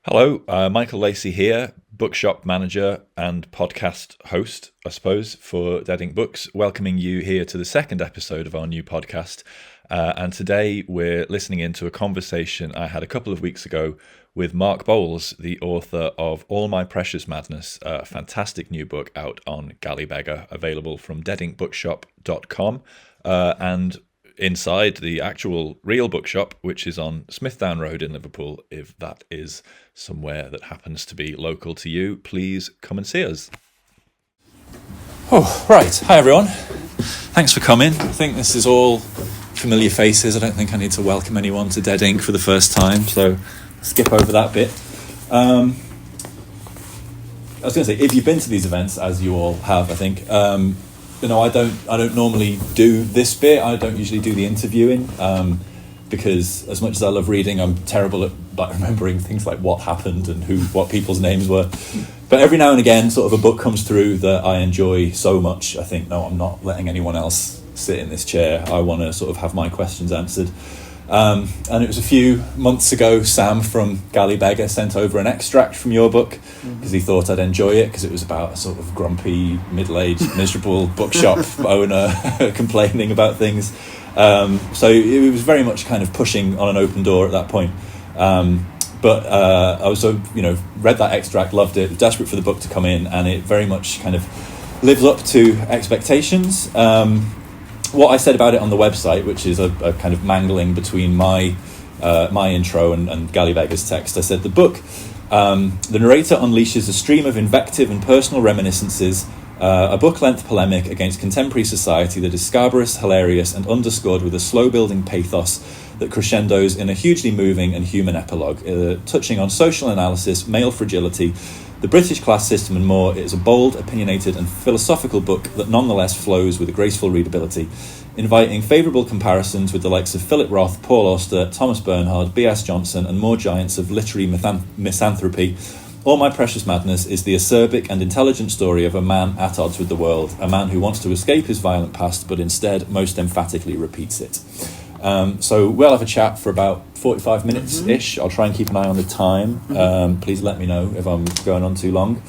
Hello, Michael Lacey here, Bookshop manager and podcast host, I suppose, for Dead Ink Books, welcoming you here to the second episode of our new podcast. And today we're listening into a conversation I had a couple of weeks ago with Mark Bowles, the author of All My Precious Madness, a fantastic new book out on Gallybeggar, available from deadinkbookshop.com. And inside the actual real bookshop, which is on Smithdown Road in Liverpool. If that is somewhere that happens to be local to you, please come and see us. Oh, right. Hi, everyone. Thanks for coming. I think this is all familiar faces. I don't think I need to welcome anyone to Dead Ink for the first time, so skip over that bit. I was going to say, if you've been to these events, as you all have, I think, I don't normally do this bit. I don't usually do the interviewing because as much as I love reading, I'm terrible at remembering things like what happened and what people's names were. But every now and again, sort of a book comes through that I enjoy so much. I think, no, I'm not letting anyone else sit in this chair. I want to sort of have my questions answered. And it was a few months ago, Sam from Gallybeggar sent over an extract from your book because he thought I'd enjoy it because it was about a sort of grumpy, middle-aged, miserable bookshop owner complaining about things. So it was very much kind of pushing on an open door at that point. But I was read that extract, loved it, desperate for the book to come in, and it very much kind of lives up to expectations. What I said about it on the website, which is a kind of mangling between my intro and Gallybeggar's text, I said the book, the narrator unleashes a stream of invective and personal reminiscences, a book-length polemic against contemporary society that is scabrous, hilarious, and underscored with a slow-building pathos that crescendos in a hugely moving and human epilogue, touching on social analysis, male fragility, the British class system and more. It is a bold, opinionated and philosophical book that nonetheless flows with a graceful readability, inviting favourable comparisons with the likes of Philip Roth, Paul Auster, Thomas Bernhard, B.S. Johnson and more giants of literary misanthropy. All My Precious Madness is the acerbic and intelligent story of a man at odds with the world, a man who wants to escape his violent past but instead most emphatically repeats it. So we'll have a chat for about 45 minutes-ish. I'll try and keep an eye on the time. Please let me know if I'm going on too long.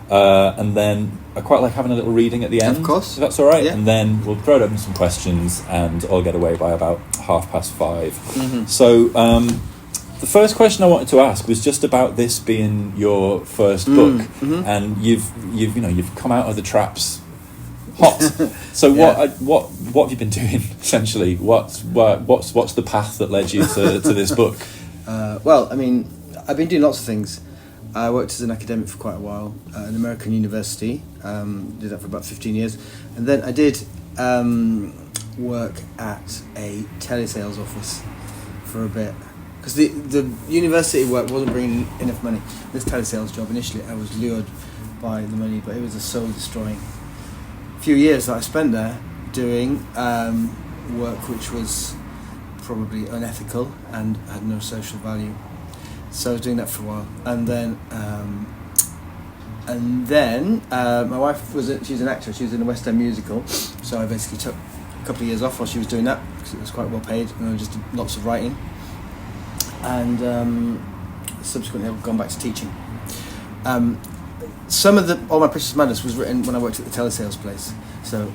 And then I quite like having a little reading at the end. Of course. If that's all right. Yeah. And then we'll throw it open some questions and I'll get away by about 5:30. So the first question I wanted to ask was just about this being your first book. And you've come out of the traps hot. So what have you been doing essentially? What's the path that led you to this book? Well, I mean, I've been doing lots of things. I worked as an academic for quite a while at an American university. Did that for about 15 years, and then I did work at a telesales office for a bit because the university work wasn't bringing enough money. This telesales job initially, I was lured by the money, but it was a soul destroying few years that I spent there doing work which was probably unethical and had no social value. So I was doing that for a while, and then my wife she was an actress. She was in a West End musical, so I basically took a couple of years off while she was doing that because it was quite well paid, and I just did lots of writing, and subsequently I've gone back to teaching. Some of All My Precious Madness was written when I worked at the telesales place. So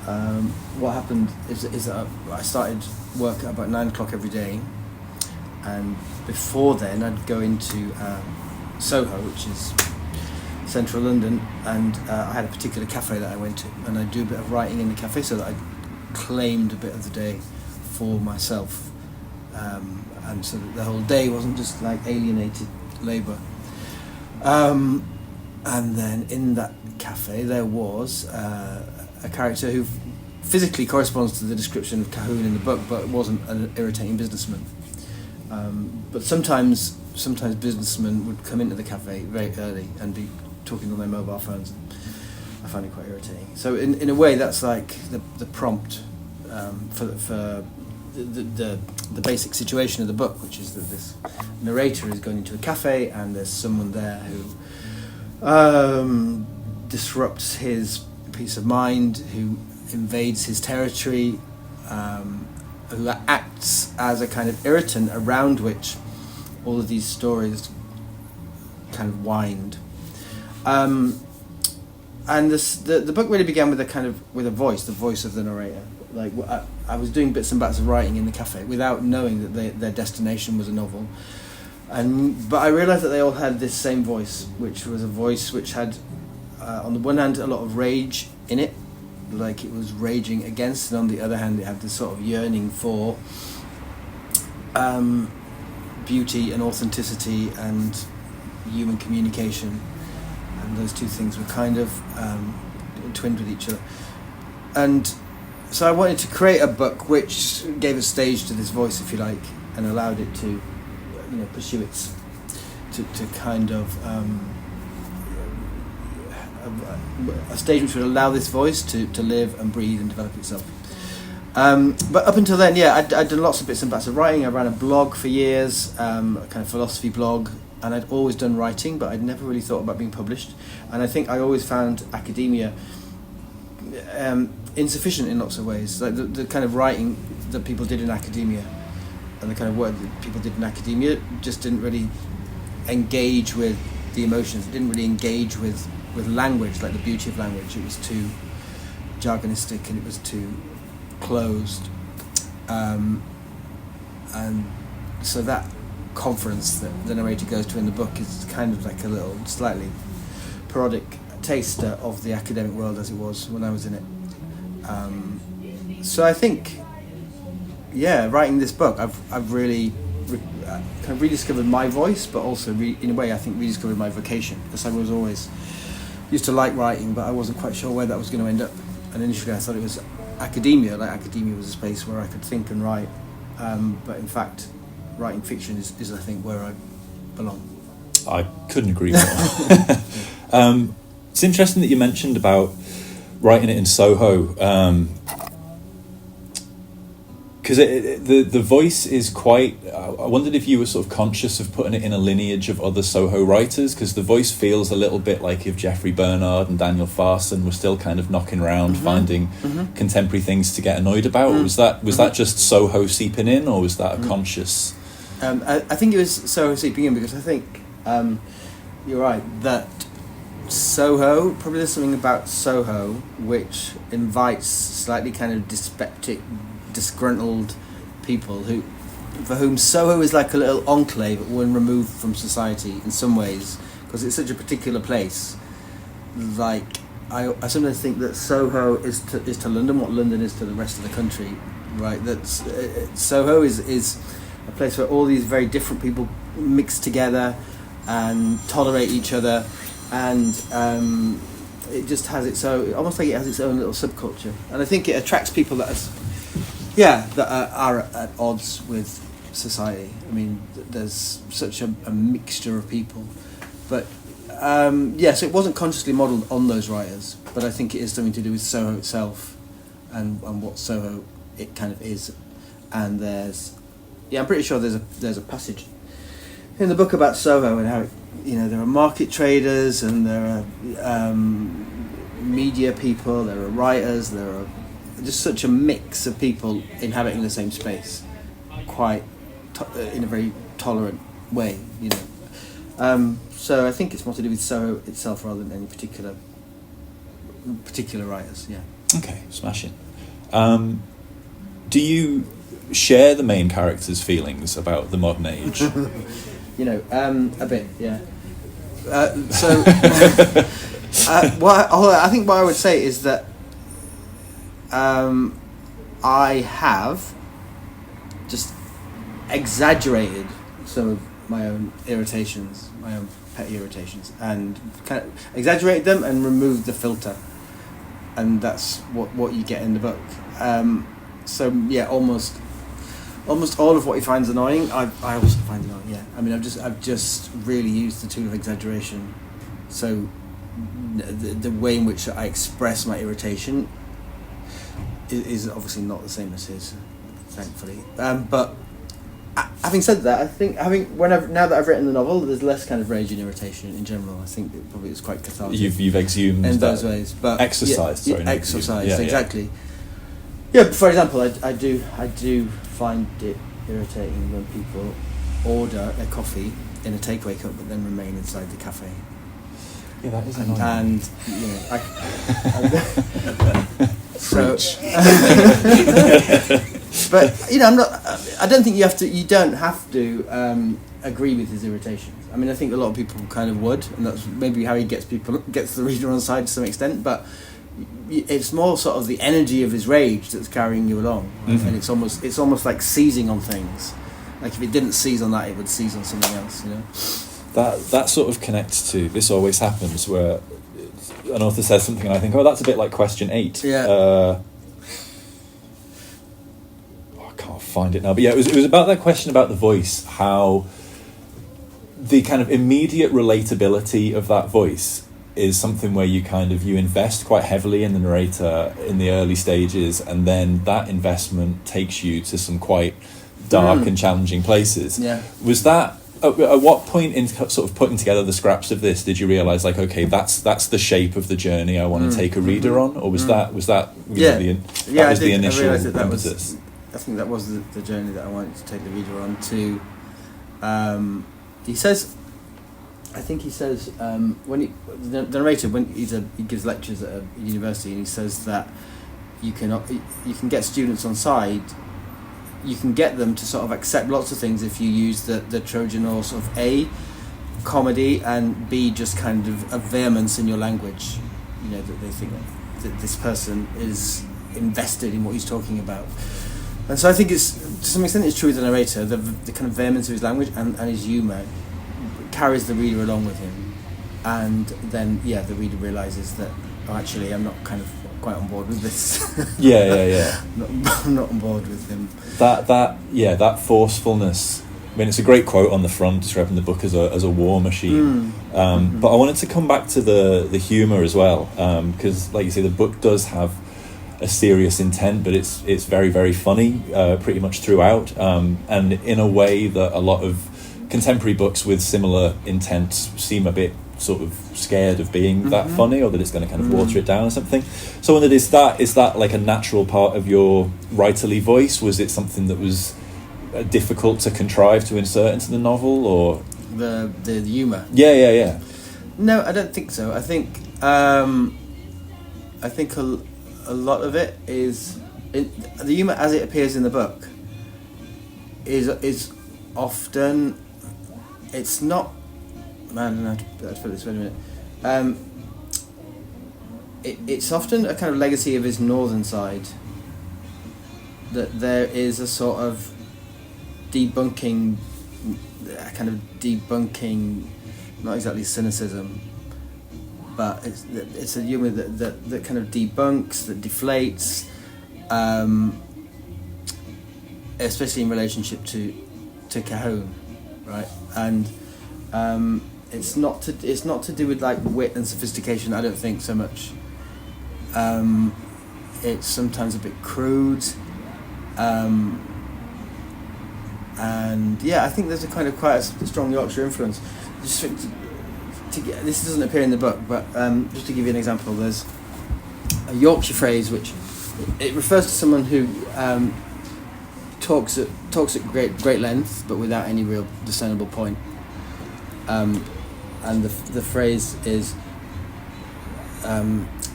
what happened is that I started work at about 9 o'clock every day, and before then I'd go into Soho, which is central London, and I had a particular cafe that I went to, and I'd do a bit of writing in the cafe so that I claimed a bit of the day for myself, and so that the whole day wasn't just like alienated labour. And then in that cafe there was a character who physically corresponds to the description of Cahoon in the book, but wasn't an irritating businessman. But sometimes businessmen would come into the cafe very early and be talking on their mobile phones. I find it quite irritating. So in a way, that's like the prompt for the basic situation of the book, which is that this narrator is going into a cafe and there's someone there who disrupts his peace of mind, who invades his territory, who acts as a kind of irritant around which all of these stories kind of wind. And the book really began with a voice, the voice of the narrator. Like I was doing bits and bats of writing in the cafe without knowing that their destination was a novel, but I realised that they all had this same voice, which was a voice which had, on the one hand, a lot of rage in it, like it was raging against, and on the other hand, it had this sort of yearning for beauty and authenticity and human communication. And those two things were kind of twinned with each other. And so I wanted to create a book which gave a stage to this voice, if you like, and allowed it to, pursue its, to kind of, a stage which would allow this voice to live and breathe and develop itself. But up until then, I'd done lots of bits and bats of writing. I ran a blog for years, a kind of philosophy blog, and I'd always done writing, but I'd never really thought about being published. And I think I always found academia insufficient in lots of ways. Like the kind of writing that people did in academia and the kind of work that people did in academia just didn't really engage with the emotions. It didn't really engage with language, like the beauty of language. It was too jargonistic and it was too closed. And so that conference that the narrator goes to in the book is kind of like a little slightly parodic taster of the academic world as it was when I was in it. So I think, writing this book, I've really kind of rediscovered my voice, but also in a way I think rediscovered my vocation, because I was always used to like writing, but I wasn't quite sure where that was going to end up. And initially I thought it was academia, like academia was a space where I could think and write, but in fact writing fiction is I think where I belong. I couldn't agree more. It's interesting that you mentioned about writing it in Soho, because the voice is quite. I wondered if you were sort of conscious of putting it in a lineage of other Soho writers, because the voice feels a little bit like if Geoffrey Bernard and Daniel Farson were still kind of knocking around, finding contemporary things to get annoyed about. Was that just Soho seeping in, or was that a conscious? I think it was Soho seeping in, because I think you're right that Soho, probably there's something about Soho which invites slightly kind of dyspeptic, disgruntled people for whom Soho is like a little enclave at one removed from society in some ways, because it's such a particular place. Like I sometimes think that Soho is to London what London is to the rest of the country, right? That Soho is a place where all these very different people mix together and tolerate each other, and it just has its own, almost like it has its own little subculture. And I think it attracts people that are at odds with society. I mean, there's such a mixture of people, but so it wasn't consciously modelled on those writers, but I think it is something to do with Soho itself and what Soho it kind of is. And I'm pretty sure there's a passage in the book about Soho and how there are market traders and there are media people, there are writers, there are just such a mix of people inhabiting the same space, quite in a very tolerant way, So I think it's more to do with Soho itself rather than any particular writers. Yeah. Okay, smashing. Do you share the main character's feelings about the modern age? A bit, yeah. I think what I would say is that I have just exaggerated some of my own irritations, my own petty irritations, and kind of exaggerated them and removed the filter, and that's what you get in the book. Almost all of what he finds annoying, I also find annoying. Yeah, I mean, I've just really used the tool of exaggeration. So the way in which I express my irritation is obviously not the same as his, thankfully. But having said that, I think now that I've written the novel, there's less kind of rage and irritation in general. I think it probably is quite cathartic. You've exhumed in those ways, but exercised. Exercised, exactly. Yeah, for example, I do find it irritating when people order a coffee in a takeaway cup, but then remain inside the cafe. Yeah, that is annoying. And you know, so, but you know, I don't think you have to. You don't have to agree with his irritations. I mean, I think a lot of people kind of would, and that's maybe how he gets the reader on side to some extent. But it's more sort of the energy of his rage that's carrying you along, Mm-hmm. and it's almost like seizing on things. Like if it didn't seize on that, it would seize on something else. You know. That sort of connects to This Always Happens, where an author says something and I think, oh, that's a bit like question 8. Yeah. I can't find it now, but yeah, it was about that question about the voice, how the kind of immediate relatability of that voice is something where you invest quite heavily in the narrator in the early stages, and then that investment takes you to some quite dark and challenging places. Yeah. Was that at what point in sort of putting together the scraps of this did you realise, like, okay, that's the shape of the journey I want to take a reader on, or was that Yeah. the initial I realised that impetus? I think that was the journey that I wanted to take the reader on to. He says, when the narrator, when he gives lectures at a university, and he says that you can get students on side. You can get them to sort of accept lots of things if you use the Trojan horse of A, comedy, and B, just kind of a vehemence in your language. You know, that they think that this person is invested in what he's talking about. And so I think it's, to some extent, it's true with the narrator, the kind of vehemence of his language and his humour carries the reader along with him. And then, the reader realises that, oh, actually, I'm not kind of quite on board with this. Yeah. I'm not on board with him. That forcefulness. I mean, it's a great quote on the front describing the book as a war machine. But I wanted to come back to the humour as well, because, like you say, the book does have a serious intent, but it's very, very funny pretty much throughout, and in a way that a lot of contemporary books with similar intents seem a bit sort of scared of being that funny, or that it's going to kind of water it down or something. So I wondered, is that like a natural part of your writerly voice? Was it something that was difficult to contrive to insert into the novel, or the humour? Yeah. No, I don't think so. I think a lot of it is the humour as it appears in the book is often, it's not. Man, I don't know how to put this in a minute. It's often a kind of legacy of his northern side, that there is a sort of debunking, not exactly cynicism, but it's a humour that kind of debunks, that deflates, especially in relationship to Cahoon, right? And it's not to do with like wit and sophistication, I don't think so much. It's sometimes a bit crude, and I think there's a kind of quite a strong Yorkshire influence. Just this doesn't appear in the book, but just to give you an example, there's a Yorkshire phrase which it refers to someone who talks at great length, but without any real discernible point. And the phrase is,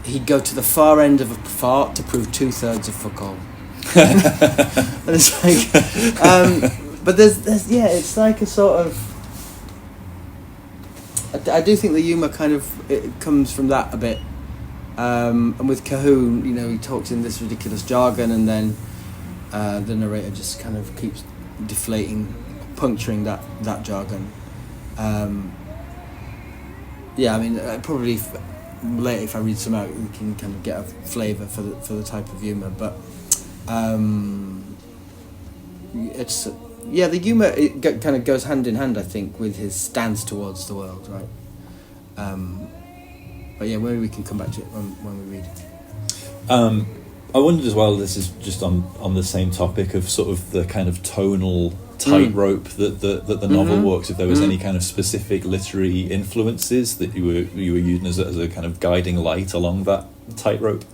he'd go to the far end of a fart to prove 2/3 of fuck all. And it's like, but there's it's like a sort of. I do think the humour kind of it comes from that a bit, and with Cahoon, you know, he talks in this ridiculous jargon, and then the narrator just kind of keeps deflating, puncturing that jargon. I mean, probably later if I read some out, we can kind of get a flavour for the type of humour. But it's the humour kind of goes hand in hand, I think, with his stance towards the world, right? But maybe we can come back to it when we read it. I wondered as well, this is just on the same topic of sort of the kind of tonal tightrope that the novel walks, if there was any kind of specific literary influences that you were using as a kind of guiding light along that tightrope.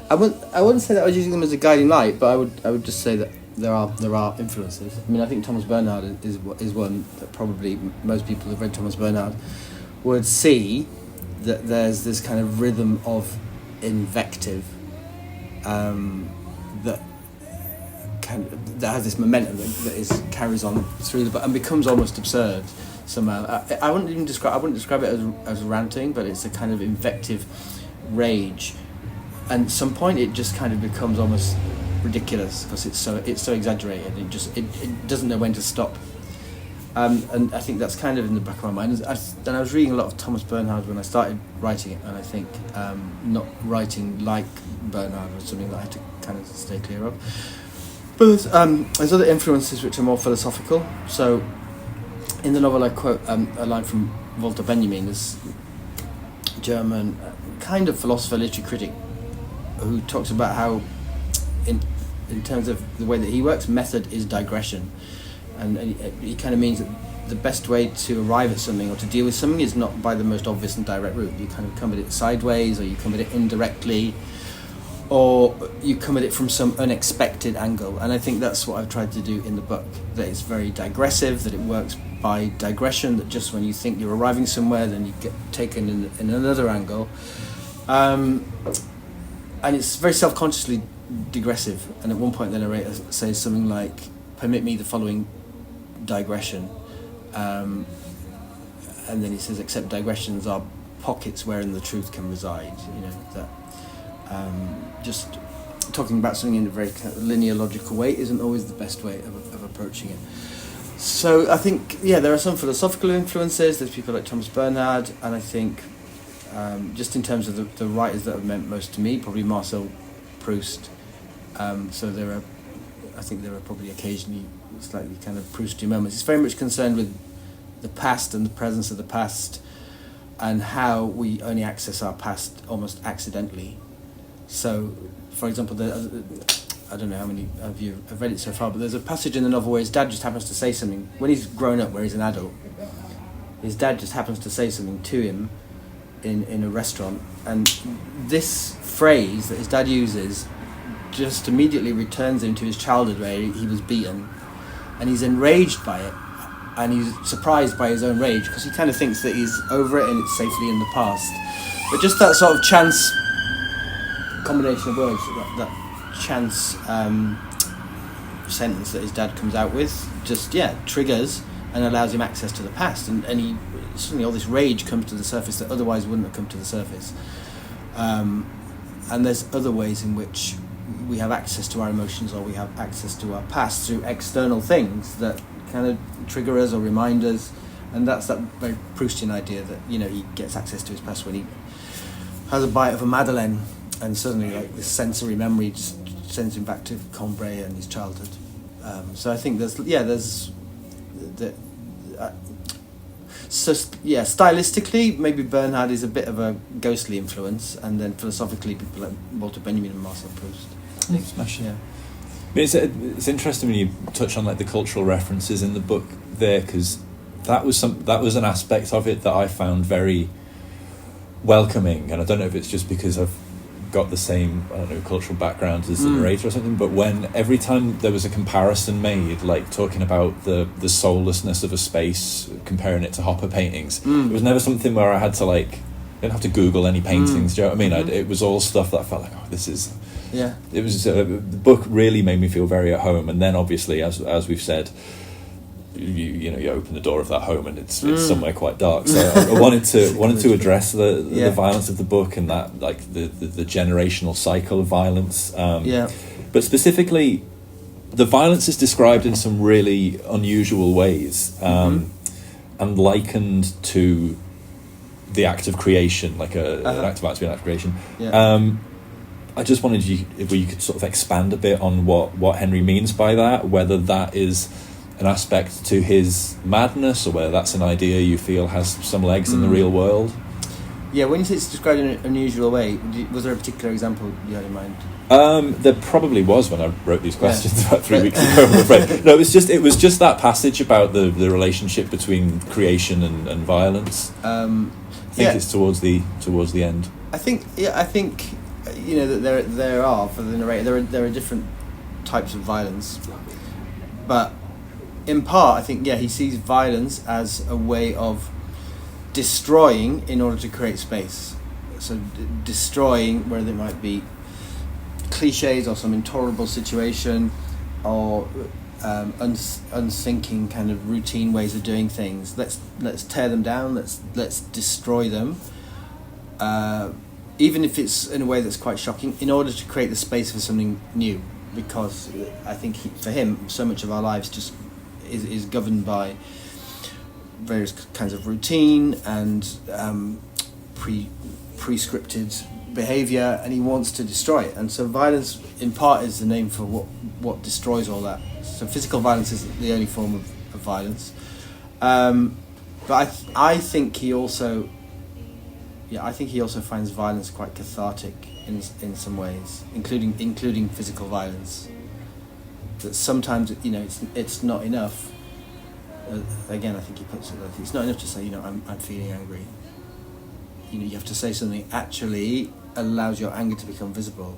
I wouldn't say that I was using them as a guiding light, but I would just say that there are influences. I mean, I think Thomas Bernhard is one that probably most people who've read Thomas Bernhard would see that there's this kind of rhythm of invective that has this momentum that carries on through the book and becomes almost absurd somehow. I wouldn't describe it as ranting, but it's a kind of invective rage, and at some point it just kind of becomes almost ridiculous because it's so exaggerated. It doesn't know when to stop. And I think that's kind of in the back of my mind. And I was reading a lot of Thomas Bernhard when I started writing it, and I think not writing like Bernhard was something that I had to kind of stay clear of. But there's other influences which are more philosophical. So in the novel I quote a line from Walter Benjamin, this German kind of philosopher, literary critic, who talks about how in terms of the way that he works, method is digression. And he kind of means that the best way to arrive at something or to deal with something is not by the most obvious and direct route. You kind of come at it sideways, or you come at it indirectly, or you come at it from some unexpected angle. And I think that's what I've tried to do in the book, that it's very digressive, that it works by digression, that just when you think you're arriving somewhere, then you get taken in another angle. And it's very self-consciously digressive. And at one point the narrator says something like, "Permit me the following digression," and then he says, "Except digressions are pockets wherein the truth can reside." You know, that just talking about something in a very kind of linear, logical way isn't always the best way of approaching it. So I think, there are some philosophical influences. There's people like Thomas Bernhard, and I think just in terms of the writers that have meant most to me, probably Marcel Proust. So I think there are probably occasionally slightly kind of Proustian moments. It's very much concerned with the past and the presence of the past, and how we only access our past almost accidentally. So, for example, I don't know how many of you have read it so far, but there's a passage in the novel where his dad just happens to say something. When he's grown up, where he's an adult, his dad just happens to say something to him in a restaurant, and this phrase that his dad uses just immediately returns him to his childhood where he was beaten, and he's enraged by it, and he's surprised by his own rage because he kind of thinks that he's over it and it's safely in the past. But just that sort of chance combination of words, that chance sentence that his dad comes out with, just triggers and allows him access to the past, and he suddenly all this rage comes to the surface that otherwise wouldn't have come to the surface. And there's other ways in which we have access to our emotions, or we have access to our past through external things that kind of trigger us or remind us, and that's that very Proustian idea that he gets access to his past when he has a bite of a madeleine, and suddenly this sensory memory just sends him back to Cambrai and his childhood. So I think stylistically maybe Bernhard is a bit of a ghostly influence, and then philosophically people like Walter Benjamin and Marcel Proust. Smashing. Yeah. I mean, it's interesting when you touch on the cultural references in the book there, because that was an aspect of it that I found very welcoming, and I don't know if it's just because I've got the same cultural background as the narrator or something, but every time there was a comparison made, like talking about the soullessness of a space, comparing it to Hopper paintings, it was never something where I had to I didn't have to Google any paintings. Do you know what I mean? It was all stuff that I felt like, this is. Yeah. It was the book really made me feel very at home, and then obviously, as we've said, you open the door of that home and it's somewhere quite dark. So I wanted to address the violence of the book, and that the generational cycle of violence. But specifically, the violence is described in some really unusual ways, and likened to the act of creation, like an act of art to be an act of creation. Yeah. I just wanted if you could sort of expand a bit on what Henry means by that, whether that is an aspect to his madness, or whether that's an idea you feel has some legs in the real world. Yeah, when you say it's described in an unusual way, was there a particular example you had in mind? There probably was when I wrote these questions about 3 weeks ago, I'm afraid. No, it was just that passage about the relationship between creation and violence. I think it's towards the end. I think that there are, for the narrator, there are different types of violence, but in part, I think, he sees violence as a way of destroying in order to create space. So destroying, whether it might be cliches or some intolerable situation, or unthinking kind of routine ways of doing things. Let's tear them down. Let's destroy them, even if it's in a way that's quite shocking, in order to create the space for something new. Because I think for him, so much of our lives just is governed by various kinds of routine and prescripted behaviour, and he wants to destroy it. And so violence, in part, is the name for what destroys all that. So physical violence is the only form of violence. But I think he also finds violence quite cathartic in some ways, including physical violence. That sometimes, it's not enough. Again, I think he puts it like, it's not enough to say, I'm feeling angry. You have to say something actually allows your anger to become visible.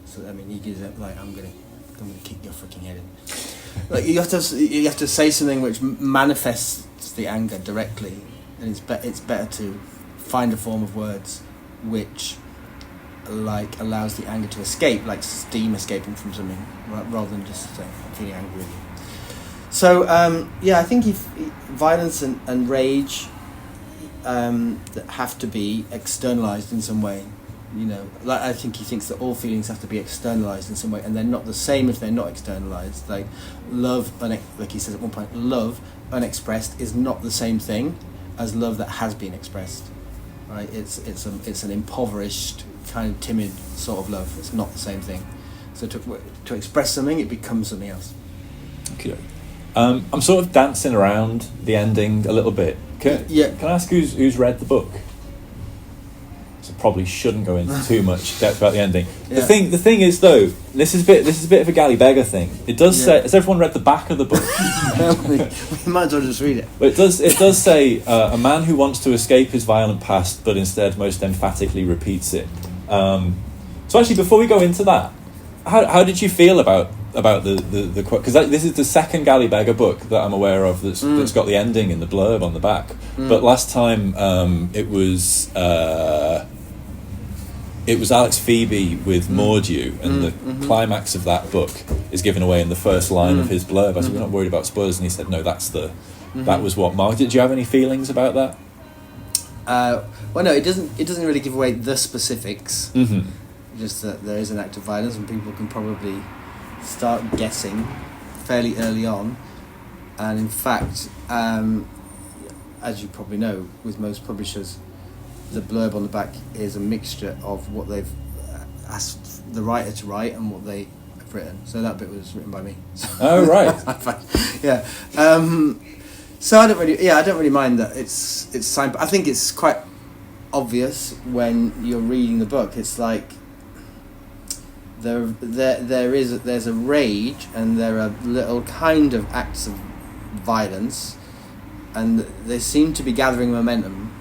So he gives it like, I'm gonna kick your freaking head in. Like you have to say something which manifests the anger directly, and it's better to find a form of words which like allows the anger to escape, like steam escaping from something, rather than just saying I'm feeling angry with you. So I think violence and rage that have to be externalized in some way. Like I think he thinks that all feelings have to be externalized in some way, and they're not the same if they're not externalized. Like love, like he says at one point, love unexpressed is not the same thing as love that has been expressed. Right? It's an impoverished, kind of timid sort of love. It's not the same thing. So to express something, it becomes something else. Okay. I'm sort of dancing around the ending a little bit. Can I ask who's read the book? So probably shouldn't go into too much depth about the ending. Yeah. The thing is though, this is a bit of a galley beggar thing. It does say, has everyone read the back of the book? we might as well just read it. But it does say a man who wants to escape his violent past, but instead most emphatically repeats it. So actually, before we go into that, how did you feel about the quote? Because this is the second galley beggar book that I'm aware of that's got the ending in the blurb on the back. But last time it was Alex Phoebe with Mordew, and the climax of that book is given away in the first line of his blurb. I said, we're not worried about spoilers, and he said, no, that was what Mark. Did you have any feelings about that? Well, no, it doesn't really give away the specifics. Just that there is an act of violence, and people can probably start guessing fairly early on. And in fact, as you probably know, with most publishers, the blurb on the back is a mixture of what they've asked the writer to write and what they have written. So that bit was written by me. Oh right. Yeah. So I don't really mind that it's signed. But I think it's quite obvious when you're reading the book. It's like there's a rage, and there are little kind of acts of violence, and they seem to be gathering momentum.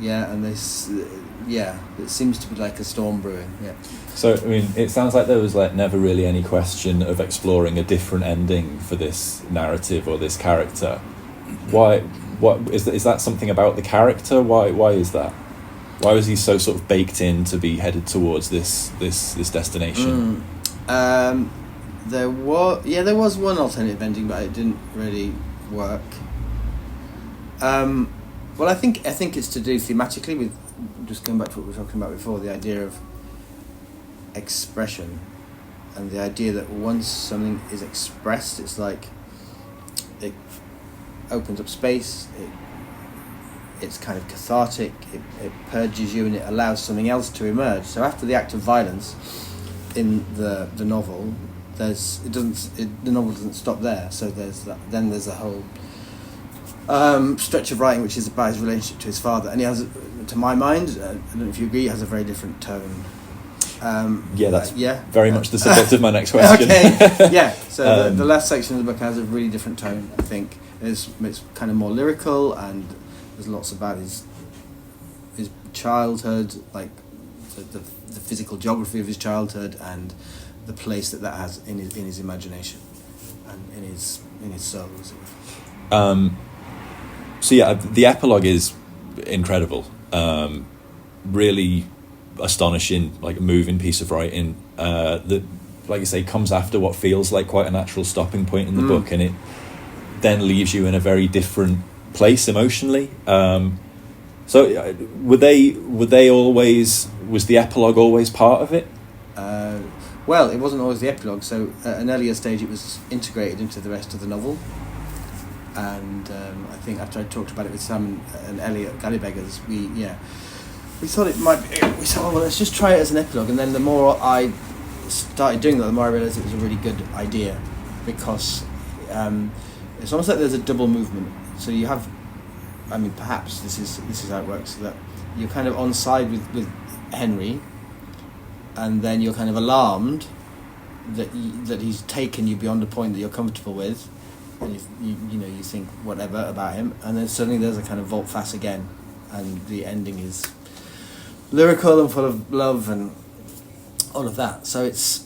Yeah, and it seems to be like a storm brewing. Yeah. So it sounds like there was never really any question of exploring a different ending for this narrative or this character. Why? What is that something about the character? Why is that? Why was he so sort of baked in to be headed towards this destination? There was one alternative ending, but it didn't really work. Well, I think it's to do thematically with, just going back to what we were talking about before, the idea of expression, and the idea that once something is expressed, it's like it opens up space. It's kind of cathartic. It purges you, and it allows something else to emerge. So after the act of violence in the novel, the novel doesn't stop there. So there's a whole stretch of writing which is about his relationship to his father, and he has, to my mind, I don't know if you agree, he has a very different tone. That's very much the subject of my next question. Okay, yeah. So the last section of the book has a really different tone. I think it's kind of more lyrical, and there's lots about his childhood, like the physical geography of his childhood, and the place that has in his imagination and in his soul. So yeah, the epilogue is incredible. Really astonishing, like a moving piece of writing that, like you say, comes after what feels like quite a natural stopping point in the book, and it then leaves you in a very different place emotionally. So were they always, was the epilogue always part of it? Well, it wasn't always the epilogue. So at an earlier stage, it was integrated into the rest of the novel. And I think after I talked about it with Sam and Ellie at Gallybeggars, we thought it might be, we thought, well, let's just try it as an epilogue. And then the more I started doing that, the more I realised it was a really good idea, because it's almost like there's a double movement. So you have, I mean, perhaps this is how it works, that you're kind of on side with Henry, and then you're kind of alarmed that he's taken you beyond a point that you're comfortable with, and you think whatever about him, and then suddenly there's a kind of volte-face again, and the ending is lyrical and full of love and all of that. So it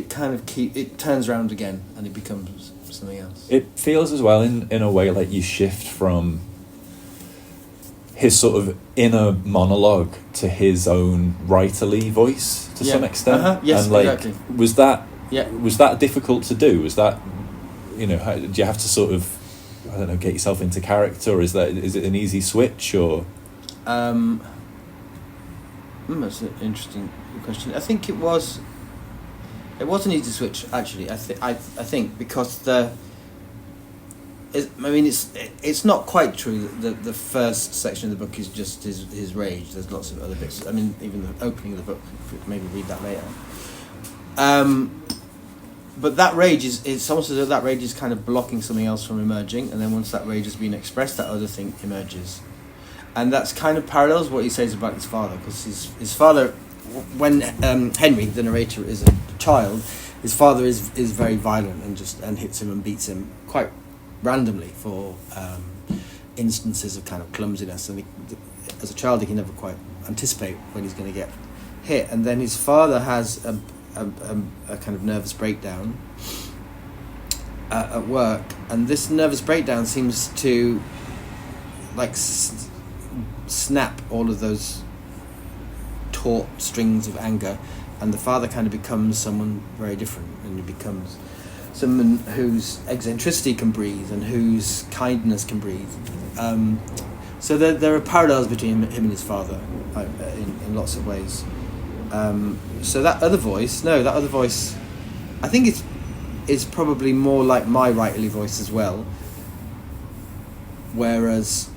kind of it turns around again, and it becomes something else. It feels as well in a way like you shift from his sort of inner monologue to his own writerly voice to some extent. Yes, and exactly. Was that difficult to do? Was that, do you have to sort of, I don't know, get yourself into character, or is it an easy switch, or? That's an interesting question. I think it was an easy switch, actually. I think because it's not quite true that the first section of the book is just his rage. There's lots of other bits. I mean, even the opening of the book, maybe read that later. But that rage it's almost as though that rage is kind of blocking something else from emerging, and then once that rage has been expressed, that other thing emerges. And that's kind of parallels what he says about his father, because his father, when Henry, the narrator, is a child, his father is very violent and hits him and beats him quite randomly for instances of kind of clumsiness, and as a child he can never quite anticipate when he's going to get hit. And then his father has a kind of nervous breakdown at work, and this nervous breakdown seems to like snap all of those taut strings of anger, and the father kind of becomes someone very different, and he becomes someone whose eccentricity can breathe and whose kindness can breathe. So there are parallels between him and his father in lots of ways. So that other voice, I think it's probably more like my writerly voice as well. Whereas,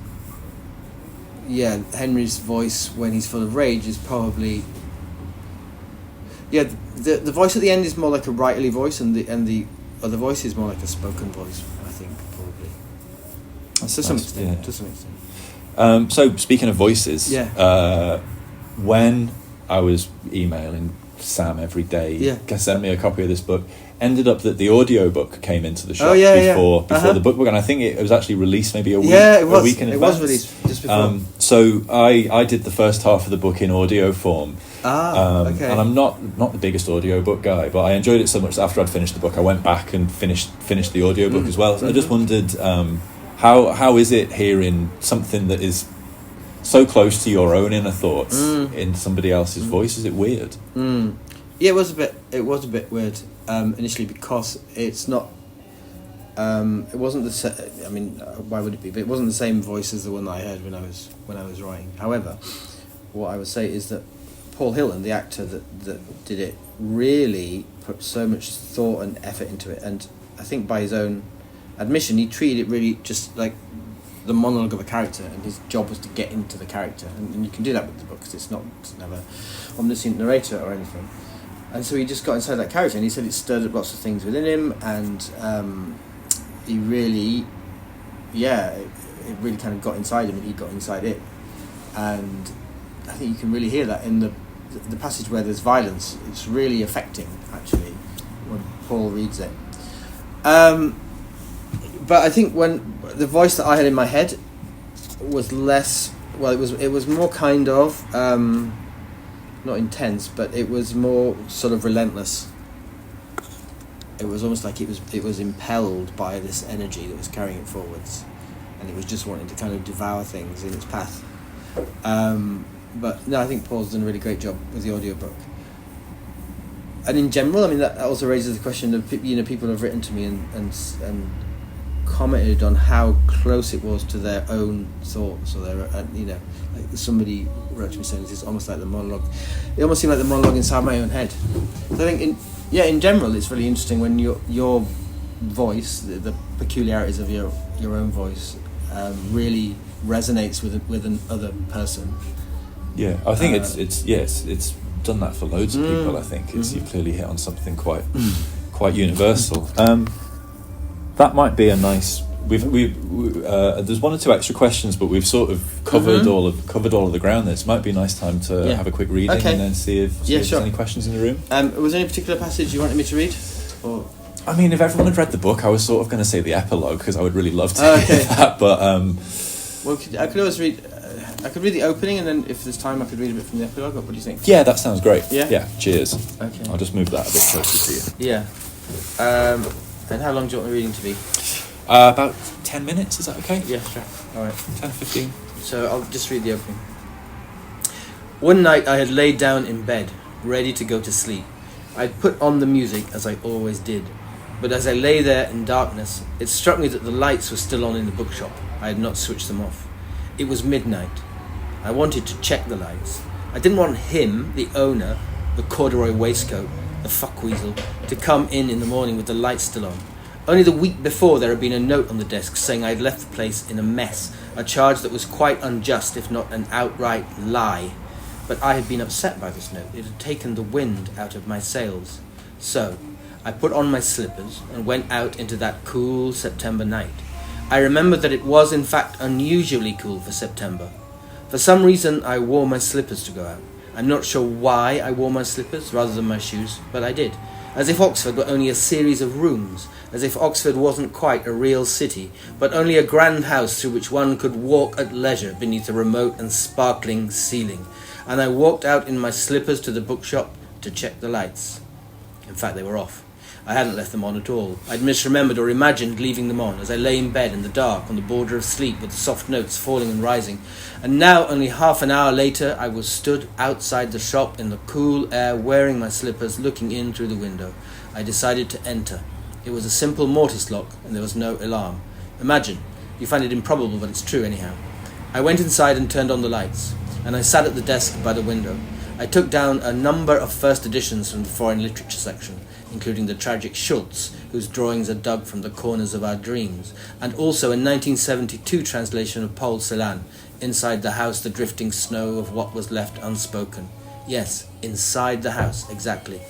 Henry's voice when he's full of rage is probably, the voice at the end is more like a writerly voice, and the other voice is more like a spoken voice, I think, probably. To some extent. So speaking of voices, when I was emailing Sam every day, send me a copy of this book, ended up that the audiobook came into the shop before the book, and I think it was actually released maybe a week in advance. It was released just before. So I did the first half of the book in audio form. Okay. And I'm not the biggest audiobook guy, but I enjoyed it so much that after I'd finished the book I went back and finished the audiobook as well. So I just wondered, how is it hearing something that is so close to your own inner thoughts in somebody else's voice? Is it weird? Yeah, it was a bit weird initially, because it's not. It wasn't the. I mean, why would it be? But it wasn't the same voice as the one that I heard when I was writing. However, what I would say is that Paul Hilton, the actor that did it, really put so much thought and effort into it, and I think by his own admission, he treated it really just like the monologue of a character, and his job was to get into the character, and you can do that with the book because it doesn't have a omniscient narrator or anything. And so he just got inside that character, and he said it stirred up lots of things within him, and he really, it really kind of got inside him, and he got inside it. And I think you can really hear that in the passage where there's violence. It's really affecting, actually, when Paul reads it. But I think when the voice that I had in my head was less, it was more kind of not intense, but it was more sort of relentless. It was almost like it was impelled by this energy that was carrying it forwards, and it was just wanting to kind of devour things in its path. But no, I think Paul's done a really great job with the audiobook. And in general, I mean, that also raises the question of, people have written to me and commented on how close it was to their own thoughts, or their, like somebody wrote to me saying it's almost like the monologue. It almost seemed like the monologue inside my own head. So I think in general, it's really interesting when your voice, the peculiarities of your own voice, really resonates with another person. Yeah, I think it's done that for loads of people. I think you've clearly hit on something quite universal. That might be a nice. There's one or two extra questions, but we've sort of covered all of the ground. This might be a nice time to have a quick reading and then see if there's any questions in the room. Was there any particular passage you wanted me to read? Or? I mean, if everyone had read the book, I was sort of going to say the epilogue because I would really love to hear that. But well, I could always read. I could read the opening, and then if there's time, I could read a bit from the epilogue. What do you think? Yeah, that sounds great. Yeah. Cheers. Okay. I'll just move that a bit closer to you. Yeah. And how long do you want the reading to be? About 10 minutes. Is that okay? Yeah, sure. All right. 10, 15. So I'll just read the opening. One night I had laid down in bed, ready to go to sleep. I'd put on the music as I always did. But as I lay there in darkness, it struck me that the lights were still on in the bookshop. I had not switched them off. It was midnight. I wanted to check the lights. I didn't want him, the owner, the corduroy waistcoat, the fuckweasel, to come in the morning with the lights still on. Only the week before there had been a note on the desk saying I'd left the place in a mess, a charge that was quite unjust if not an outright lie. But I had been upset by this note. It had taken the wind out of my sails. So I put on my slippers and went out into that cool September night. I remember that it was in fact unusually cool for September. For some reason I wore my slippers to go out. I'm not sure why I wore my slippers rather than my shoes, but I did. As if Oxford were only a series of rooms, as if Oxford wasn't quite a real city, but only a grand house through which one could walk at leisure beneath a remote and sparkling ceiling. And I walked out in my slippers to the bookshop to check the lights. In fact, they were off. I hadn't left them on at all. I'd misremembered or imagined leaving them on as I lay in bed in the dark on the border of sleep with the soft notes falling and rising. And now, only half an hour later, I was stood outside the shop in the cool air wearing my slippers looking in through the window. I decided to enter. It was a simple mortise lock and there was no alarm. Imagine. You find it improbable, but it's true anyhow. I went inside and turned on the lights, and I sat at the desk by the window. I took down a number of first editions from the foreign literature section, including the tragic Schultz, whose drawings are dug from the corners of our dreams, and also a 1972 translation of Paul Celan, Inside the House, the Drifting Snow of What Was Left Unspoken. Yes, Inside the House, exactly.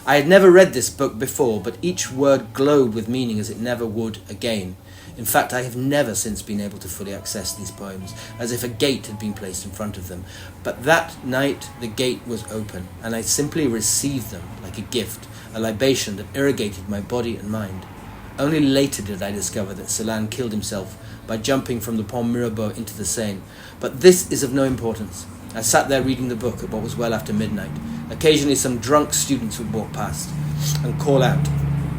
I had never read this book before, but each word glowed with meaning as it never would again. In fact, I have never since been able to fully access these poems, as if a gate had been placed in front of them. But that night the gate was open, and I simply received them like a gift, a libation that irrigated my body and mind. Only later did I discover that Celan killed himself by jumping from the Pont Mirabeau into the Seine. But this is of no importance. I sat there reading the book at what was well after midnight. Occasionally some drunk students would walk past and call out,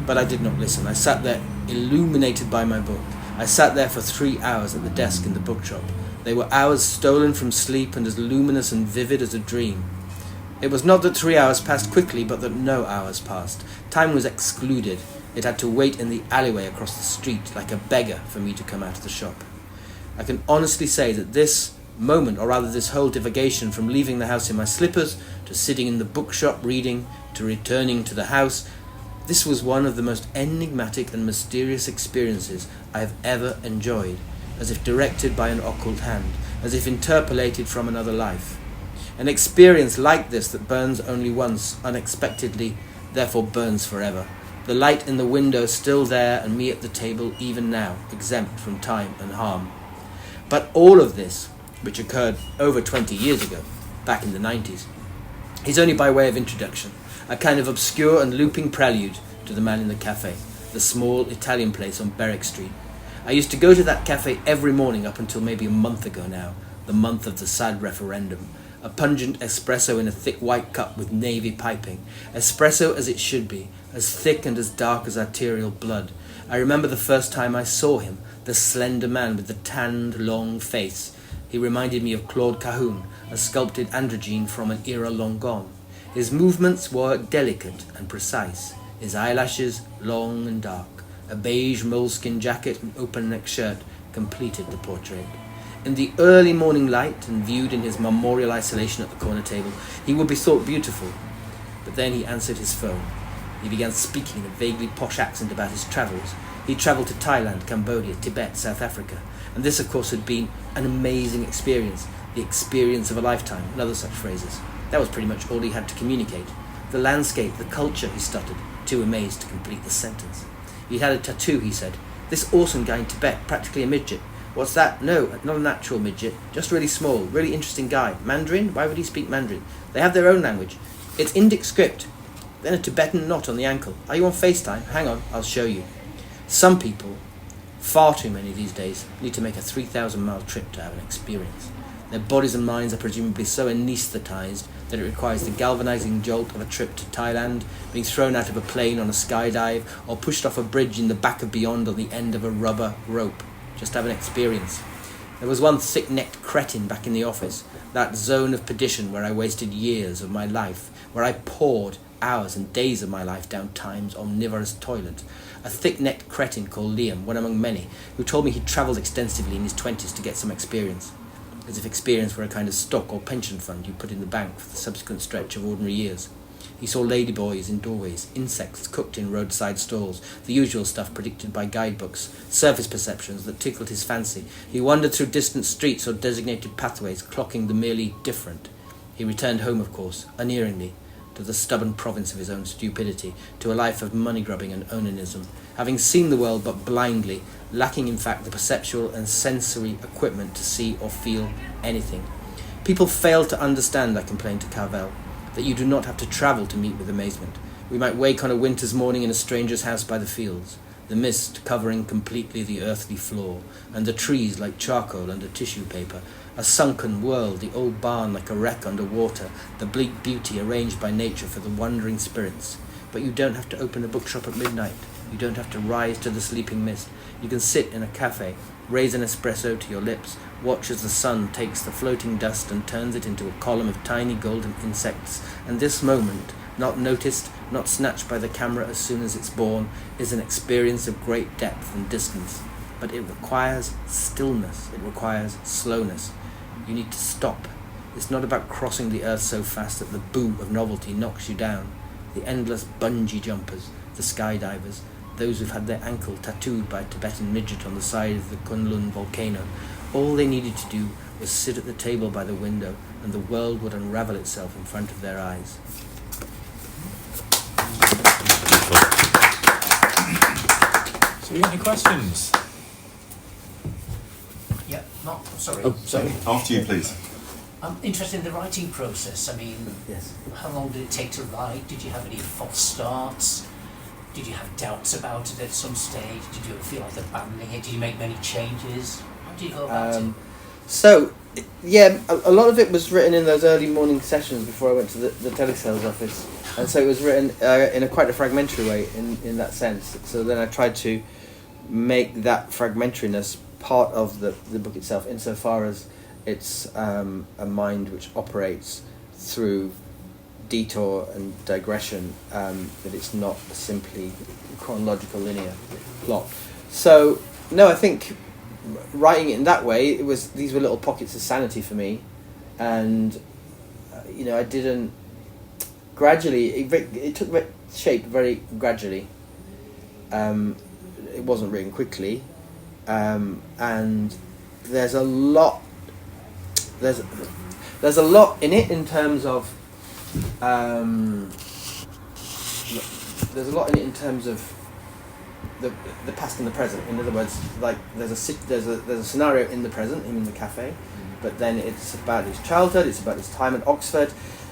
but I did not listen. I sat there illuminated by my book. I sat there for 3 hours at the desk in the bookshop. They were hours stolen from sleep and as luminous and vivid as a dream. It was not that 3 hours passed quickly, but that no hours passed. Time was excluded. It had to wait in the alleyway across the street like a beggar for me to come out of the shop. I can honestly say that this moment, or rather this whole divagation from leaving the house in my slippers to sitting in the bookshop reading to returning to the house, this was one of the most enigmatic and mysterious experiences I have ever enjoyed, as if directed by an occult hand, as if interpolated from another life. An experience like this that burns only once, unexpectedly, therefore burns forever. The light in the window still there, and me at the table even now, exempt from time and harm. But all of this, which occurred over 20 years ago, back in the 90s, is only by way of introduction, a kind of obscure and looping prelude to The Man in the Cafe, the small Italian place on Berwick Street. I used to go to that cafe every morning up until maybe a month ago now, the month of the sad referendum. A pungent espresso in a thick white cup with navy piping. Espresso as it should be, as thick and as dark as arterial blood. I remember the first time I saw him, the slender man with the tanned, long face. He reminded me of Claude Cahun, a sculpted androgyne from an era long gone. His movements were delicate and precise, his eyelashes long and dark. A beige moleskin jacket and open-neck shirt completed the portrait. In the early morning light, and viewed in his memorial isolation at the corner table, he would be thought beautiful. But then he answered his phone. He began speaking in a vaguely posh accent about his travels. He travelled to Thailand, Cambodia, Tibet, South Africa, and this, of course, had been an amazing experience, the experience of a lifetime, and other such phrases. That was pretty much all he had to communicate. The landscape, the culture, he stuttered, too amazed to complete the sentence. He had a tattoo, he said. This awesome guy in Tibet, practically a midget. What's that? No, not an actual midget, just really small, really interesting guy. Mandarin? Why would he speak Mandarin? They have their own language. It's Indic script. Then a Tibetan knot on the ankle. Are you on FaceTime? Hang on, I'll show you. Some people, far too many these days, need to make a 3,000-mile trip to have an experience. Their bodies and minds are presumably so anaesthetised that it requires the galvanising jolt of a trip to Thailand, being thrown out of a plane on a skydive, or pushed off a bridge in the back of beyond on the end of a rubber rope. Just have an experience. There was one thick-necked cretin back in the office, that zone of perdition where I wasted years of my life, where I poured hours and days of my life down time's omnivorous toilet. A thick-necked cretin called Liam, one among many, who told me he'd travelled extensively in his 20s to get some experience, as if experience were a kind of stock or pension fund you put in the bank for the subsequent stretch of ordinary years. He saw ladyboys in doorways, insects cooked in roadside stalls, the usual stuff predicted by guidebooks, surface perceptions that tickled his fancy. He wandered through distant streets or designated pathways, clocking the merely different. He returned home, of course, unerringly, to the stubborn province of his own stupidity, to a life of money-grubbing and onanism, having seen the world but blindly, lacking in fact the perceptual and sensory equipment to see or feel anything. People fail to understand, I complained to Carvel, that you do not have to travel to meet with amazement. We might wake on a winter's morning in a stranger's house by the fields, the mist covering completely the earthly floor, and the trees like charcoal under tissue paper, a sunken world, the old barn like a wreck under water, the bleak beauty arranged by nature for the wandering spirits. But you don't have to open a bookshop at midnight. You don't have to rise to the sleeping mist. You can sit in a cafe, raise an espresso to your lips, watch as the sun takes the floating dust and turns it into a column of tiny golden insects. And this moment, not noticed, not snatched by the camera as soon as it's born, is an experience of great depth and distance. But it requires stillness. It requires slowness. You need to stop. It's not about crossing the earth so fast that the boom of novelty knocks you down. The endless bungee jumpers, the skydivers, those who've had their ankle tattooed by a Tibetan midget on the side of the Kunlun volcano, all they needed to do was sit at the table by the window and the world would unravel itself in front of their eyes. So you got any questions? Yeah, Mark, sorry. Oh, sorry. After you, please. I'm interested in the writing process. I mean, Yes. how long did it take to write? Did you have any false starts? Did you have doubts about it at some stage? Did you ever feel like abandoning it? Did you make many changes? How did you go about it? So, yeah, a lot of it was written in those early morning sessions before I went to the telesales office. And so it was written in quite a fragmentary way in that sense. So then I tried to make that fragmentariness part of the book itself, insofar as it's a mind which operates through detour and digression, that it's not a simply chronological linear plot. So, no, I think writing it in that way, these were little pockets of sanity for me, and I didn't gradually. It took shape very gradually. It wasn't written quickly, and there's a lot. There's a lot in it in terms of. There's a lot in it in terms of the past and the present. In other words, like there's a scenario in the present, him in the cafe, but then it's about his childhood. It's about his time at Oxford.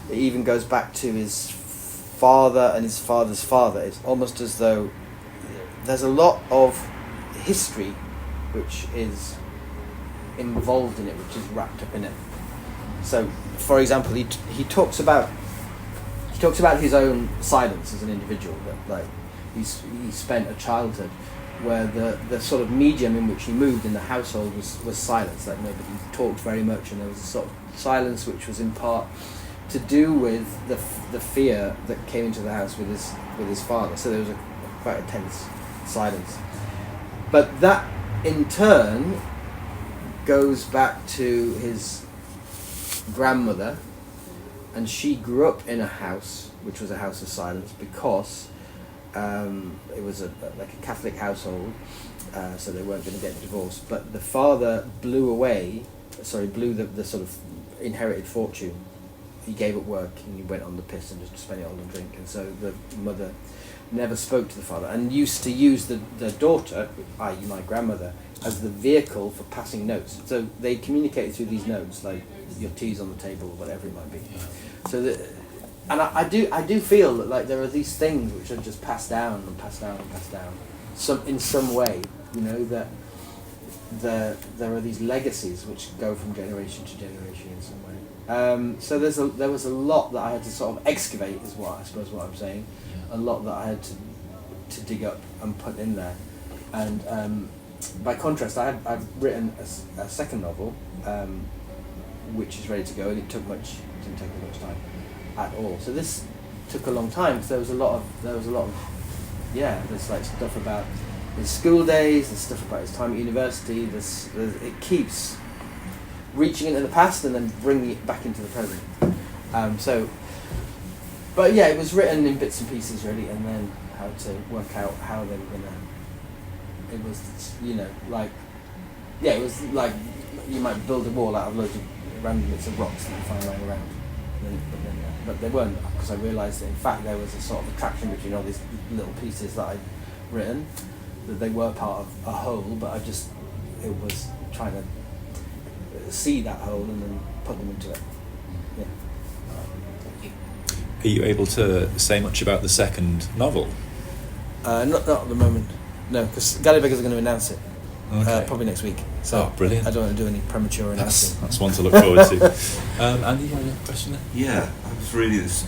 It even goes back to his father and his father's father. It's almost as though there's a lot of history which is involved in it, which is wrapped up in it. So, for example, he talks about his own silence as an individual. That like he spent a childhood where the sort of medium in which he moved in the household was silence. Like nobody talked very much, and there was a sort of silence which was in part to do with the fear that came into the house with his father. So there was quite a tense silence. But that in turn goes back to his grandmother, and she grew up in a house which was a house of silence because it was like a Catholic household, so they weren't going to get divorced. But the father blew the sort of inherited fortune. He gave up work and he went on the piss and just spent it all on drink. And so the mother never spoke to the father and used to use the daughter, i.e. my grandmother, as the vehicle for passing notes. So they communicated through these notes, like your tea's on the table, whatever it might be. So and I do feel that like there are these things which are just passed down and passed down and passed down, in some way, you know, that there are these legacies which go from generation to generation in some way. So there was a lot that I had to sort of excavate, is what I suppose what I'm saying. A lot that I had to dig up and put in there, and by contrast, I've written a second novel, which is ready to go, and it didn't take me much time at all. So this took a long time. So there was a lot of there's like stuff about his school days, there's stuff about his time at university. It keeps reaching into the past and then bringing it back into the present. But yeah, it was written in bits and pieces really, and then how to work out how they were gonna. It was, you know, like, yeah, it was like you might build a wall out of loads of random bits of rocks that you find lying around. But they weren't, because I realised that in fact there was a sort of attraction between all these little pieces that I'd written, that they were part of a whole, but it was trying to see that whole and then put them into it. Yeah. Are you able to say much about the second novel? Not at the moment, no, because Galleybeggars are going to announce it. Okay. Probably next week. So brilliant. I don't want to do any premature announcing. That's one to look forward to. Andy, you had a question there? Yeah,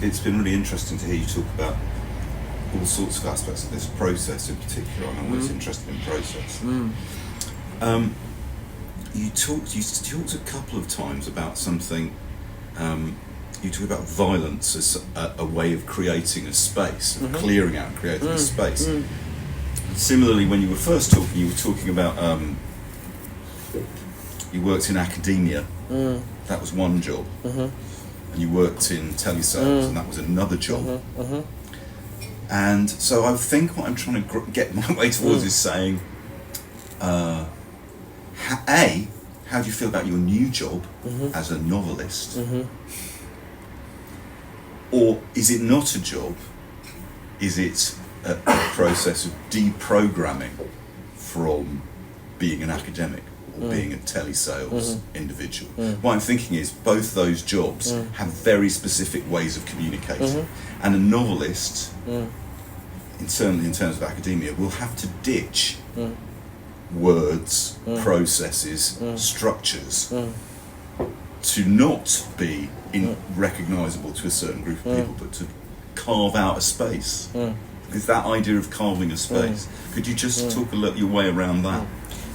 it's been really interesting to hear you talk about all sorts of aspects of this process in particular. I'm always interested in process. You talked a couple of times about something. You talk about violence as a way of creating a space, of clearing out and creating a space. Similarly, when you were first talking, you were talking about you worked in academia. That was one job, and you worked in telesales, and that was another job. And so I think what I'm trying to get my way towards is saying, how do you feel about your new job as a novelist? Or is it not a job? Is it a process of deprogramming from being an academic or being a telesales individual? What I'm thinking is both those jobs have very specific ways of communicating, and a novelist, in terms of academia, will have to ditch words, processes, structures to not be recognisable to a certain group of people, but to carve out a space. Because that idea of carving a space, could you just talk your way around that?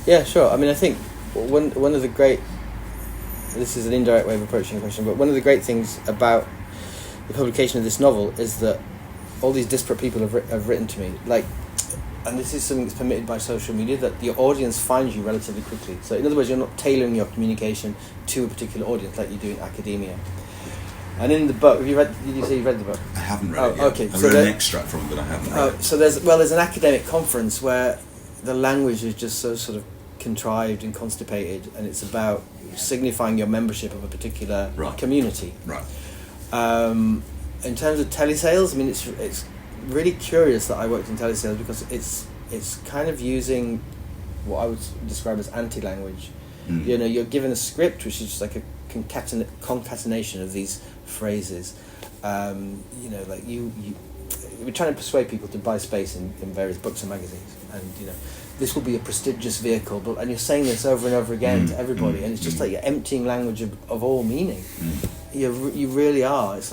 Yeah, sure. I mean, I think one of the great, this is an indirect way of approaching the question, but one of the great things about the publication of this novel is that all these disparate people have written to me, like, and this is something that's permitted by social media, that your audience finds you relatively quickly. So in other words, you're not tailoring your communication to a particular audience like you do in academia. And in the book, did you say you read the book? I haven't read it yet. Okay. I read an extract from it, but I haven't read it. So there's an academic conference where the language is just so sort of contrived and constipated, and it's about signifying your membership of a particular community. Right. In terms of telesales, I mean, it's really curious that I worked in telesales because it's kind of using what I would describe as anti-language. You know, you're given a script which is just like a concatenation of these phrases. You know, like we're trying to persuade people to buy space in various books and magazines, and you know, this will be a prestigious vehicle, and you're saying this over and over again to everybody, and it's just like you're emptying language of all meaning. You really are. It's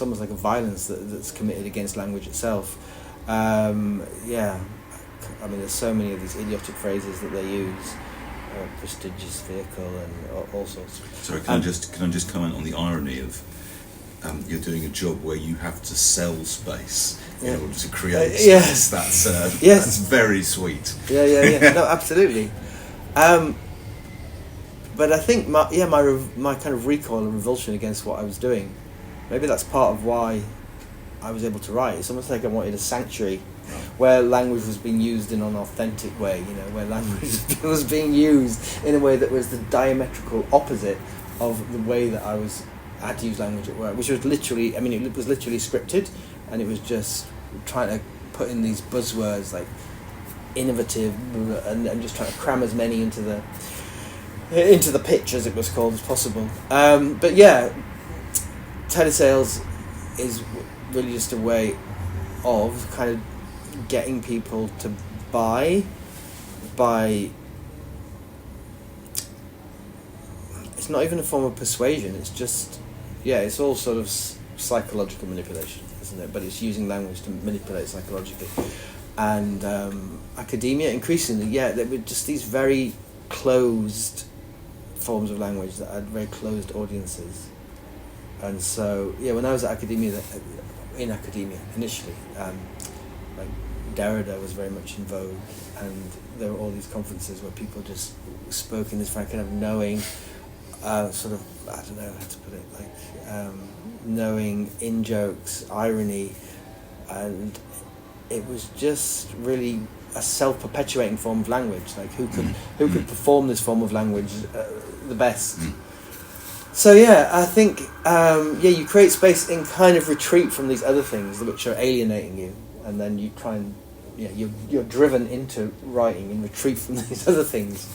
almost like a violence that's committed against language itself. I mean, there's so many of these idiotic phrases that they use, prestigious vehicle and all sorts. Sorry, can I just comment on the irony of you're doing a job where you have to sell space in order to create space. That's very sweet. Yeah. No, absolutely. But I think my kind of recoil and revulsion against what I was doing, maybe that's part of why I was able to write. It's almost like I wanted a sanctuary where language was being used in an authentic way, where language was being used in a way that was the diametrical opposite of the way that I had to use language at work, which was literally, it was literally scripted, and it was just trying to put in these buzzwords like innovative and just trying to cram as many into the pitch, as it was called, as possible. But yeah, telesales is really just a way of kind of getting people to buy by, it's not even a form of persuasion, it's just, it's all sort of psychological manipulation, isn't it? But it's using language to manipulate psychologically. And academia, increasingly, there were just these very closed forms of language that had very closed audiences. And so, when I was in academia initially, like Derrida was very much in vogue, and there were all these conferences where people just spoke in this very kind of knowing, sort of, I don't know how to put it, like knowing in-jokes, irony, and it was just really a self-perpetuating form of language. Like who could perform this form of language the best? So I think you create space in kind of retreat from these other things which are alienating you, and then you try and you're driven into writing in retreat from these other things.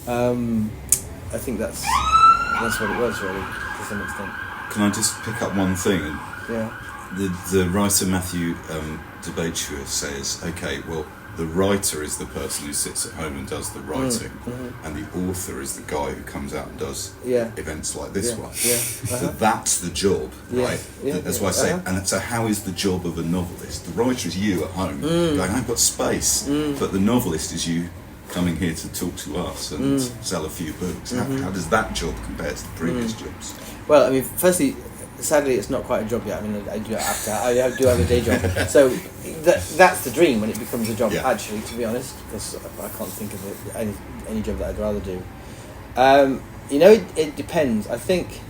I think that's what it was, really, to some extent. Can I just pick up one thing? Yeah. The writer Matthew Debachua says, okay, well, the writer is the person who sits at home and does the writing, and the author is the guy who comes out and does events like this one. So that's the job, right? That's why I say, and so how is the job of a novelist? The writer is you at home, going, I've got space, but the novelist is you coming here to talk to us and sell a few books. How does that job compare to the previous jobs? Well, I mean, firstly, sadly, it's not quite a job yet. I mean, I do have a day job, so that's the dream when it becomes a job. Actually, to be honest, because I can't think of any job that I'd rather do. It depends. I think,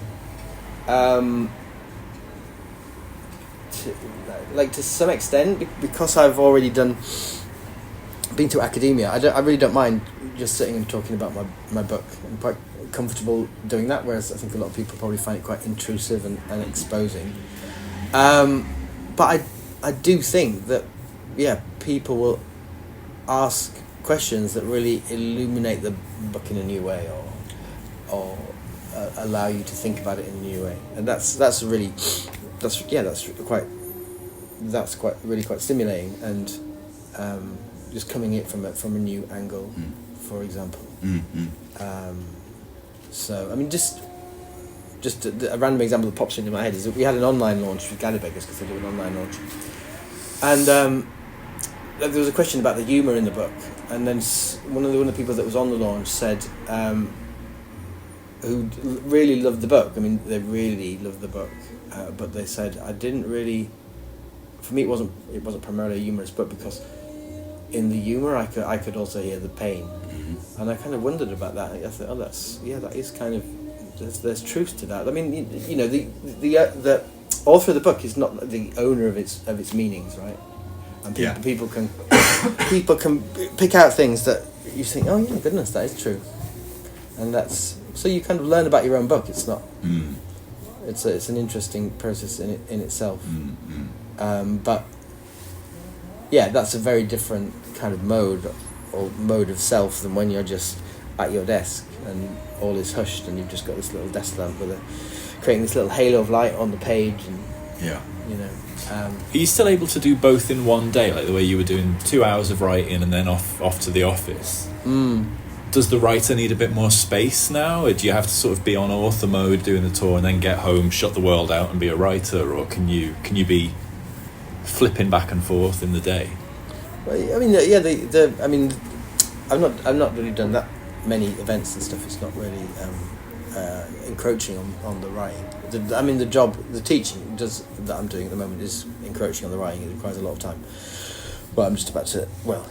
to some extent, because I've already been to academia, I really don't mind just sitting and talking about my book. I'm quite comfortable doing that, whereas I think a lot of people probably find it quite intrusive and exposing. But I do think that people will ask questions that really illuminate the book in a new way, or allow you to think about it in a new way, and that's quite stimulating, and just coming at it from a new angle, for example. So, I mean, just a random example that pops into my head is that we had an online launch with Galleybeggars, because they do an online launch. And there was a question about the humour in the book, and then one of the people that was on the launch said, who really loved the book. I mean, they really loved the book, but they said, I didn't really. For me, it wasn't primarily a humorous book, because in the humour I could also hear the pain. And I kind of wondered about that. I thought, that is kind of, there's truth to that. I mean, the author of the book is not the owner of its meanings, right? And people can pick out things that you think, oh yeah, goodness, that is true. And so you kind of learn about your own book. It's not. It's an interesting process in itself. But that's a very different kind of mode of self than when you're just at your desk and all is hushed and you've just got this little desk lamp creating this little halo of light on the page, Yeah. You know, Are you still able to do both in one day, like the way you were doing 2 hours of writing and then off to the office? Does the writer need a bit more space now? Or do you have to sort of be on author mode doing the tour and then get home, shut the world out and be a writer, or can you be flipping back and forth in the day? well, I mean, yeah, I mean, I've not really done that many events and stuff. It's not really encroaching on the writing. The teaching that I'm doing at the moment is encroaching on the writing. It requires a lot of time. Well, I'm just about to. Well,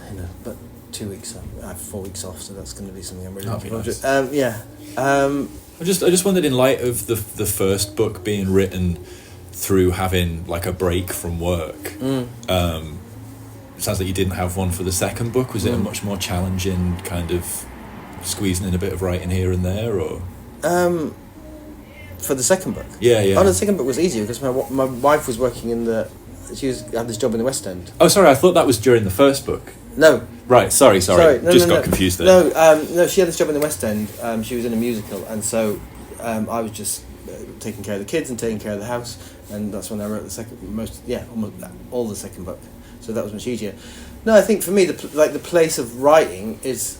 but 2 weeks. I have 4 weeks off, so that's going to be something I'm really looking forward to. Yeah. I just wondered, in light of the first book being written through having like a break from work. It sounds like you didn't have one for the second book. Was it a much more challenging kind of squeezing in a bit of writing here and there, or? For the second book. Yeah. Oh, no, the second book was easier because my wife was working had this job in the West End. Oh, sorry, I thought that was during the first book. No. Right, sorry. No, got confused there. No, she had this job in the West End. She was in a musical, and so I was just taking care of the kids and taking care of the house, and that's when I wrote almost all the second book. So that was much easier. No, I think for me, the place of writing is,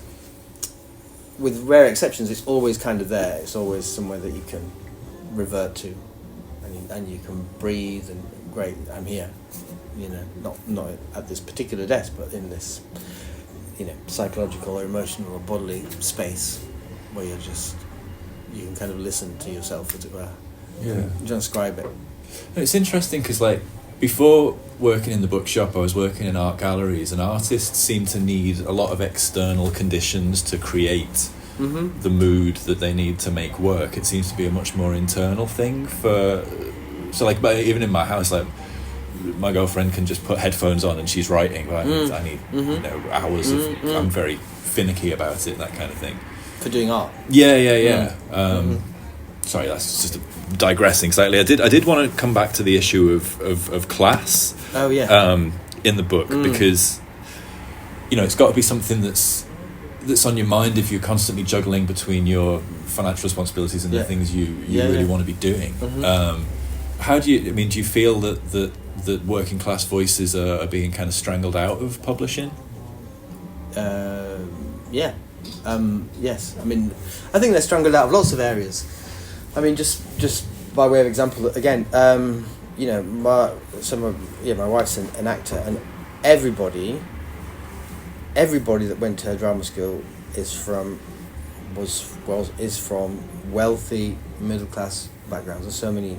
with rare exceptions, it's always kind of there. It's always somewhere that you can revert to, and you can breathe and great. I'm here, not at this particular desk, but in this, psychological or emotional or bodily space where you can kind of listen to yourself, as it were. Yeah. Transcribe it. It's interesting because, like, before working in the bookshop, I was working in art galleries, and artists seem to need a lot of external conditions to create the mood that they need to make work. It seems to be a much more internal thing even in my house, like, my girlfriend can just put headphones on and she's writing. But I need hours of. I'm very finicky about it, that kind of thing. For doing art. Yeah. Sorry, that's just digressing slightly. I did want to come back to the issue of class. Oh yeah. In the book, because it's got to be something that's on your mind if you're constantly juggling between your financial responsibilities and the things you really want to be doing. How do you feel that working class voices are being kind of strangled out of publishing? Yeah. Yes. I mean, I think they're strangled out of lots of areas. I mean, just by way of example, again, my wife's an actor, and everybody that went to her drama school is from wealthy middle class backgrounds. There's so many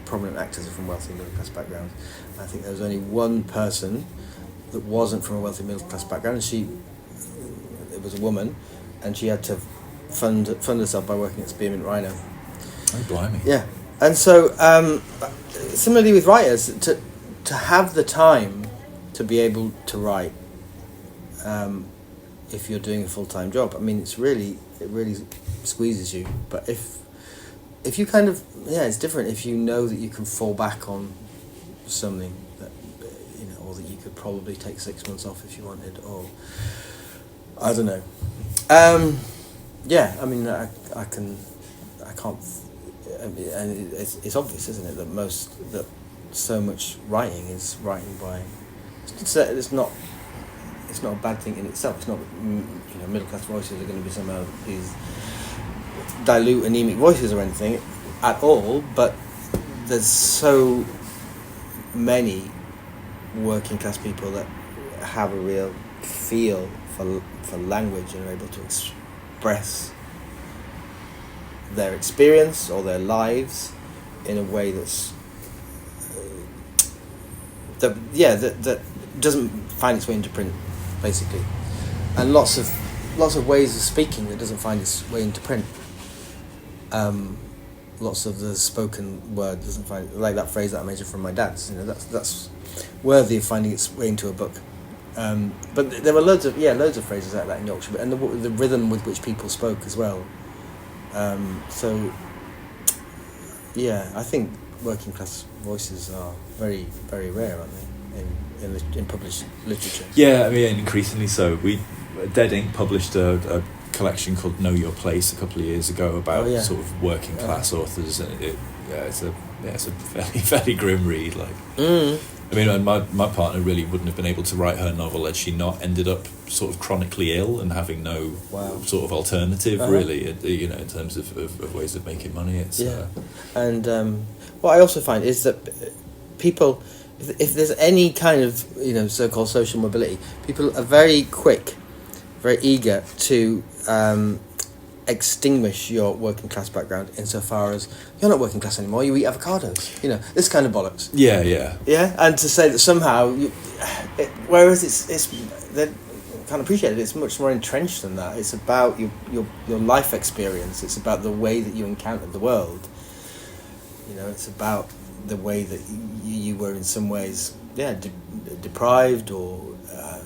prominent actors are from wealthy middle class backgrounds. I think there was only one person that wasn't from a wealthy middle class background, and it was a woman, and she had to fund herself by working at Spearmint Rhino. Oh, blimey. Yeah. And so similarly with writers, to have the time to be able to write, if you're doing a full-time job, I mean, it really squeezes you. But if you kind of, it's different if you know that you can fall back on something that, or that you could probably take 6 months off if you wanted, or I don't know. I mean, I can't, and it's obvious, isn't it, that so much writing is writing by. It's not a bad thing in itself. It's not, middle class voices are going to be somehow these dilute, anemic voices or anything at all. But there's so many working class people that have a real feel for language and are able to express their experience or their lives in a way that doesn't find its way into print, basically, and lots of ways of speaking that doesn't find its way into print. Lots of the spoken word doesn't find, like that phrase that I mentioned from my dad's. That's worthy of finding its way into a book. But there were loads of phrases like that in Yorkshire, and the rhythm with which people spoke as well. I think working class voices are very, very rare, aren't they, in published literature? Yeah, I mean, increasingly so. Dead Ink published a collection called Know Your Place a couple of years ago about sort of working class authors, and it's a it's a fairly grim read. Like, I mean, and my partner really wouldn't have been able to write her novel had she not ended up sort of chronically ill and having no sort of alternative, really, you know, in terms of ways of making money. It's and what I also find is that people, if there's any kind of, you know, so-called social mobility, people are very quick, very eager to extinguish your working class background insofar as you're not working class anymore, you eat avocados, you know, this kind of bollocks. Yeah, and to say that somehow whereas it's they can't appreciate it, it's much more entrenched than that. It's about your life experience, it's about the way that you encountered the world, you know, it's about the way that you were in some ways deprived or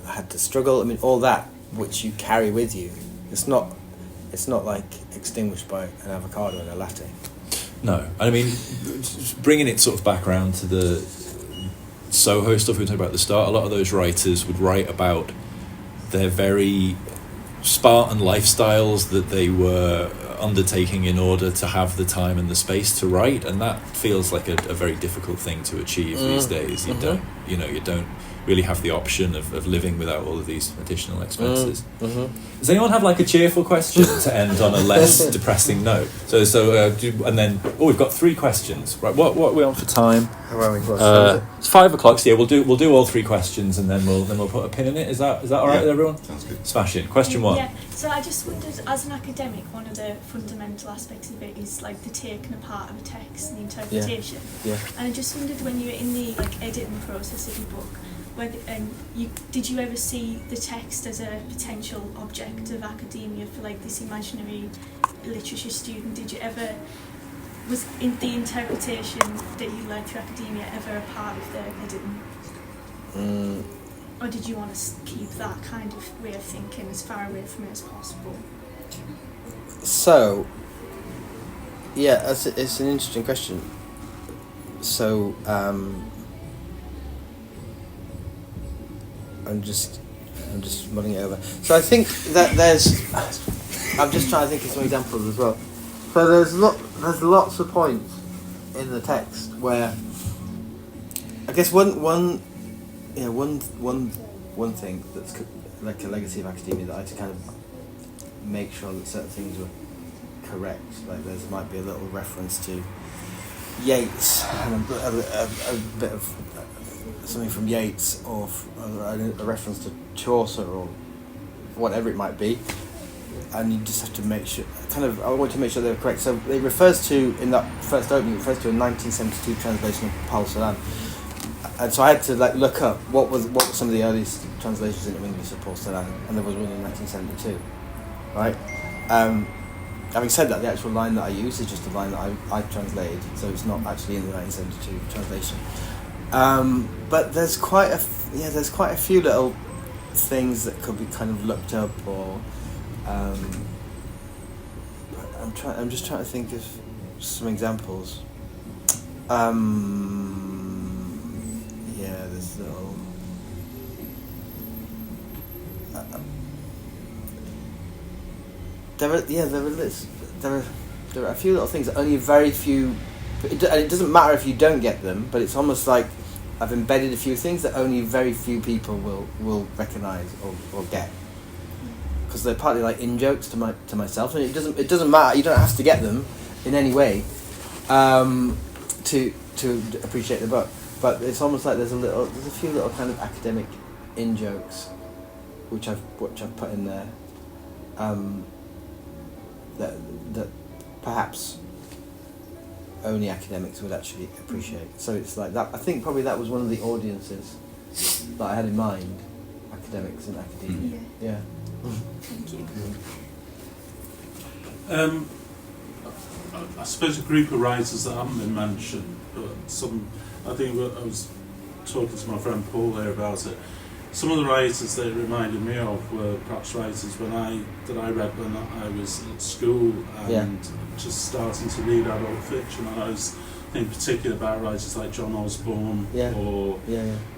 had to struggle. I mean, all that which you carry with you, it's not like extinguished by an avocado and a latte. No, I mean, bringing it sort of back around to the Soho stuff we were talking about at the start, a lot of those writers would write about their very Spartan lifestyles that they were undertaking in order to have the time and the space to write, and that feels like a very difficult thing to achieve these days. You don't really have the option of living without all of these additional expenses. Does anyone have like a cheerful question to end on a less depressing note? And then we've got 3 questions. Right, what are we on for time? How are we? It's 5 o'clock. So yeah, we'll do all 3 questions, and then we'll put a pin in it. Is that all right with everyone? Sounds good. Smashing. Question 1. Yeah. So I just wondered, as an academic, one of the fundamental aspects of it is like the taking apart of a text and the interpretation. Yeah. And I just wondered, when you were in the like editing process of your book, whether did you ever see the text as a potential object of academia for like this imaginary literature student? Did you ever, was in the interpretation that you learned through academia ever a part of the editing? Or did you want to keep that kind of way of thinking as far away from it as possible? So, yeah, it's an interesting question. So, I'm just mulling it over. So I think that I'm just trying to think of some examples as well. So there's lots of points in the text where I guess one thing that's like a legacy of academia that I had to kind of make sure that certain things were correct. Like there might be a little reference to Yeats and a bit of something from Yeats, or a reference to Chaucer, or whatever it might be, and you just have to make sure. I want to make sure they're correct. So it refers to, in that first opening, it refers to a 1972 translation of Paul Celan, and so I had to like look up what were some of the earliest translations into English of Paul Celan, and there was one in 1972, right? Having said that, the actual line that I use is just the line that I translated, so it's not actually in the 1972 translation. But there's quite a few little things that could be kind of looked up, or I'm just trying to think of some examples. There's little. There are a few little things that only very few. And it doesn't matter if you don't get them, but it's almost like I've embedded a few things that only very few people will recognise or get, because they're partly like in jokes to myself, and it doesn't matter. You don't have to get them in any way to appreciate the book, but it's almost like there's a few little kind of academic in jokes which I've put in there that perhaps only academics would actually appreciate. So it's like that. I think probably that was one of the audiences that I had in mind, academics and academia. Yeah. Thank you. I suppose a group of writers that haven't been mentioned, but I think I was talking to my friend Paul there about it. Some of the writers that it reminded me of were perhaps writers that I read when I was at school and just starting to read adult fiction. And I was thinking particularly about writers like John Osborne or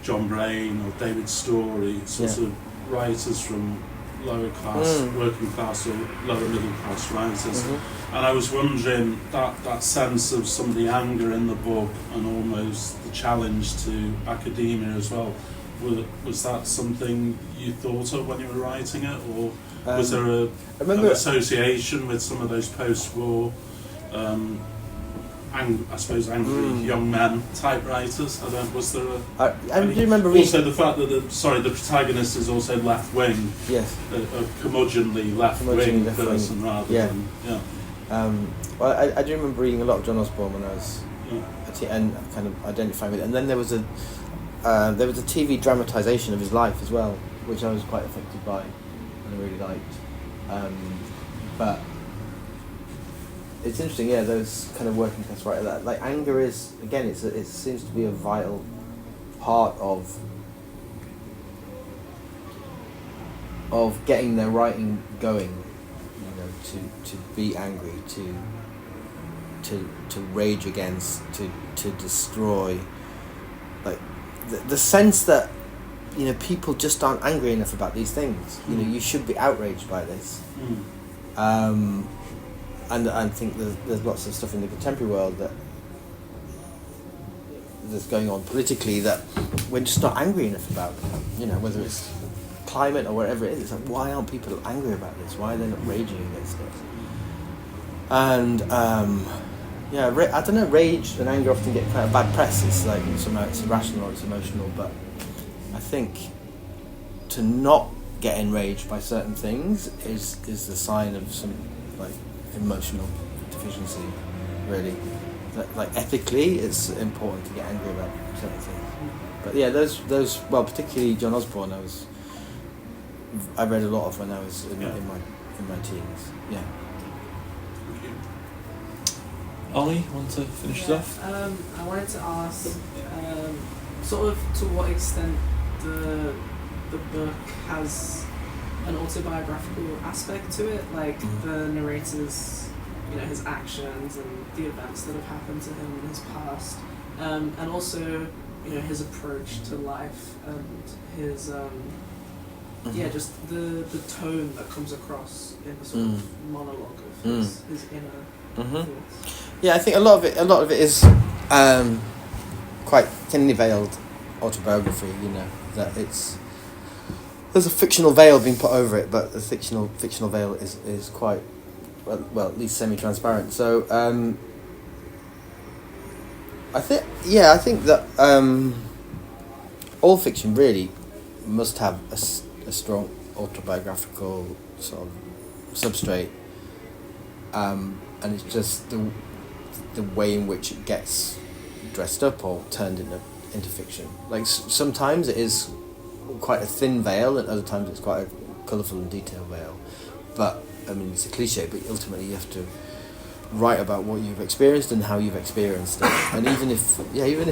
John Brain or David Storey, sort of writers from lower class, working class or lower middle class writers. And I was wondering that sense of some of the anger in the book and almost the challenge to academia as well. Was that something you thought of when you were writing it, or was there an association with some of those post-war, I suppose, angry young men type writers? Was there I do remember reading... Also, the fact that the protagonist is also left-wing. Yes. A curmudgeonly left-wing person rather than... Yeah. Well, I do remember reading a lot of John Osborne when I was and kind of identifying with it. And then there was a TV dramatisation of his life as well, which I was quite affected by and I really liked. But it's interesting, those kind of working class writers. That like anger is again, it seems to be a vital part of getting their writing going. To be angry, to rage against, to destroy, like the sense that people just aren't angry enough about these things. You should be outraged by this. And I think there's lots of stuff in the contemporary world that's going on politically that we're just not angry enough about. Whether it's climate or whatever it is, it's like, why aren't people angry about this? Why are they not raging against it? And I don't know, rage and anger often get quite a bad press. It's like somehow it's irrational or it's emotional, but I think to not get enraged by certain things is the sign of some like emotional deficiency, really. Like ethically, it's important to get angry about certain things. But those particularly John Osborne, I read a lot of when I was in my teens. Yeah. Ollie, want to finish it off? I wanted to ask, sort of, to what extent the book has an autobiographical aspect to it, like the narrator's, his actions and the events that have happened to him in his past, and also, his approach to life and his, just the tone that comes across in the sort of monologue of his inner thoughts. Yeah, I think a lot of it is quite thinly veiled autobiography. That there's a fictional veil being put over it, but the fictional veil is quite well at least semi-transparent. So I think that all fiction really must have a strong autobiographical sort of substrate, and it's just the way in which it gets dressed up or turned into fiction. Like sometimes it is quite a thin veil, and other times it's quite a colourful and detailed veil. But I mean, it's a cliche, but ultimately you have to write about what you've experienced and how you've experienced it. And even if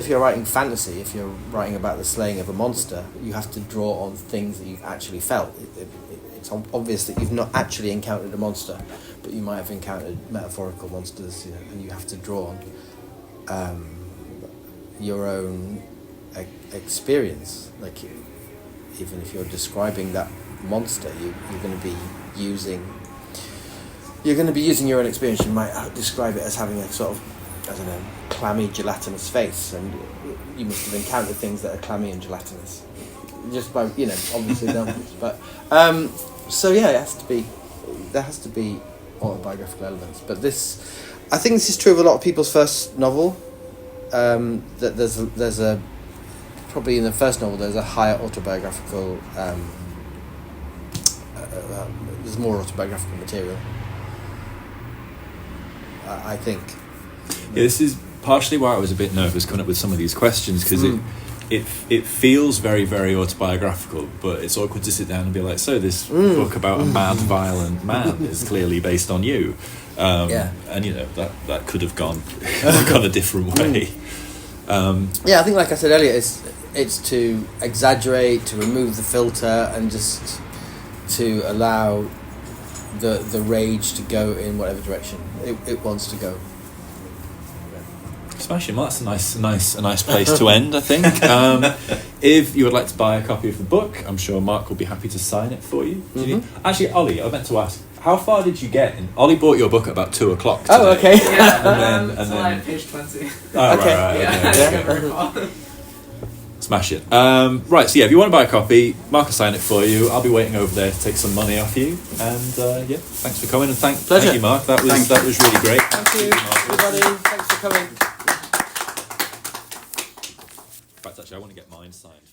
you're writing fantasy, if you're writing about the slaying of a monster, you have to draw on things that you've actually felt. It's obvious that you've not actually encountered a monster, but you might have encountered metaphorical monsters, and you have to draw on your own experience. Like, even if you're describing that monster, you're going to be using your own experience. You might describe it as having a sort of, I don't know, clammy, gelatinous face, and you must have encountered things that are clammy and gelatinous, just by obviously numbers. But there has to be autobiographical elements. But I think this is true of a lot of people's first novel. That there's a probably in the first novel there's a higher autobiographical. There's more autobiographical material. I think. Yeah, this is partially why I was a bit nervous coming up with some of these questions, because it feels very, very autobiographical, but it's awkward to sit down and be like, so this book about a mad, violent man is clearly based on you. And that could have gone a different way. I think, like I said earlier, it's to exaggerate, to remove the filter, and just to allow the rage to go in whatever direction it wants to go. Smashing. Well, that's a nice place to end, I think. If you would like to buy a copy of the book, I'm sure Mark will be happy to sign it for you. Actually, Ollie, I meant to ask, how far did you get? Ollie bought your book at about 2:00 today. Oh, okay. Yeah, and then like page 20. Oh, Okay. okay. Smash it. Right, so yeah, if you want to buy a copy, Mark will sign it for you. I'll be waiting over there to take some money off you. And yeah, thanks for coming, and thank you, Mark. That was really great. Thank you, everybody. Thanks for coming. In fact, actually, I want to get mine signed.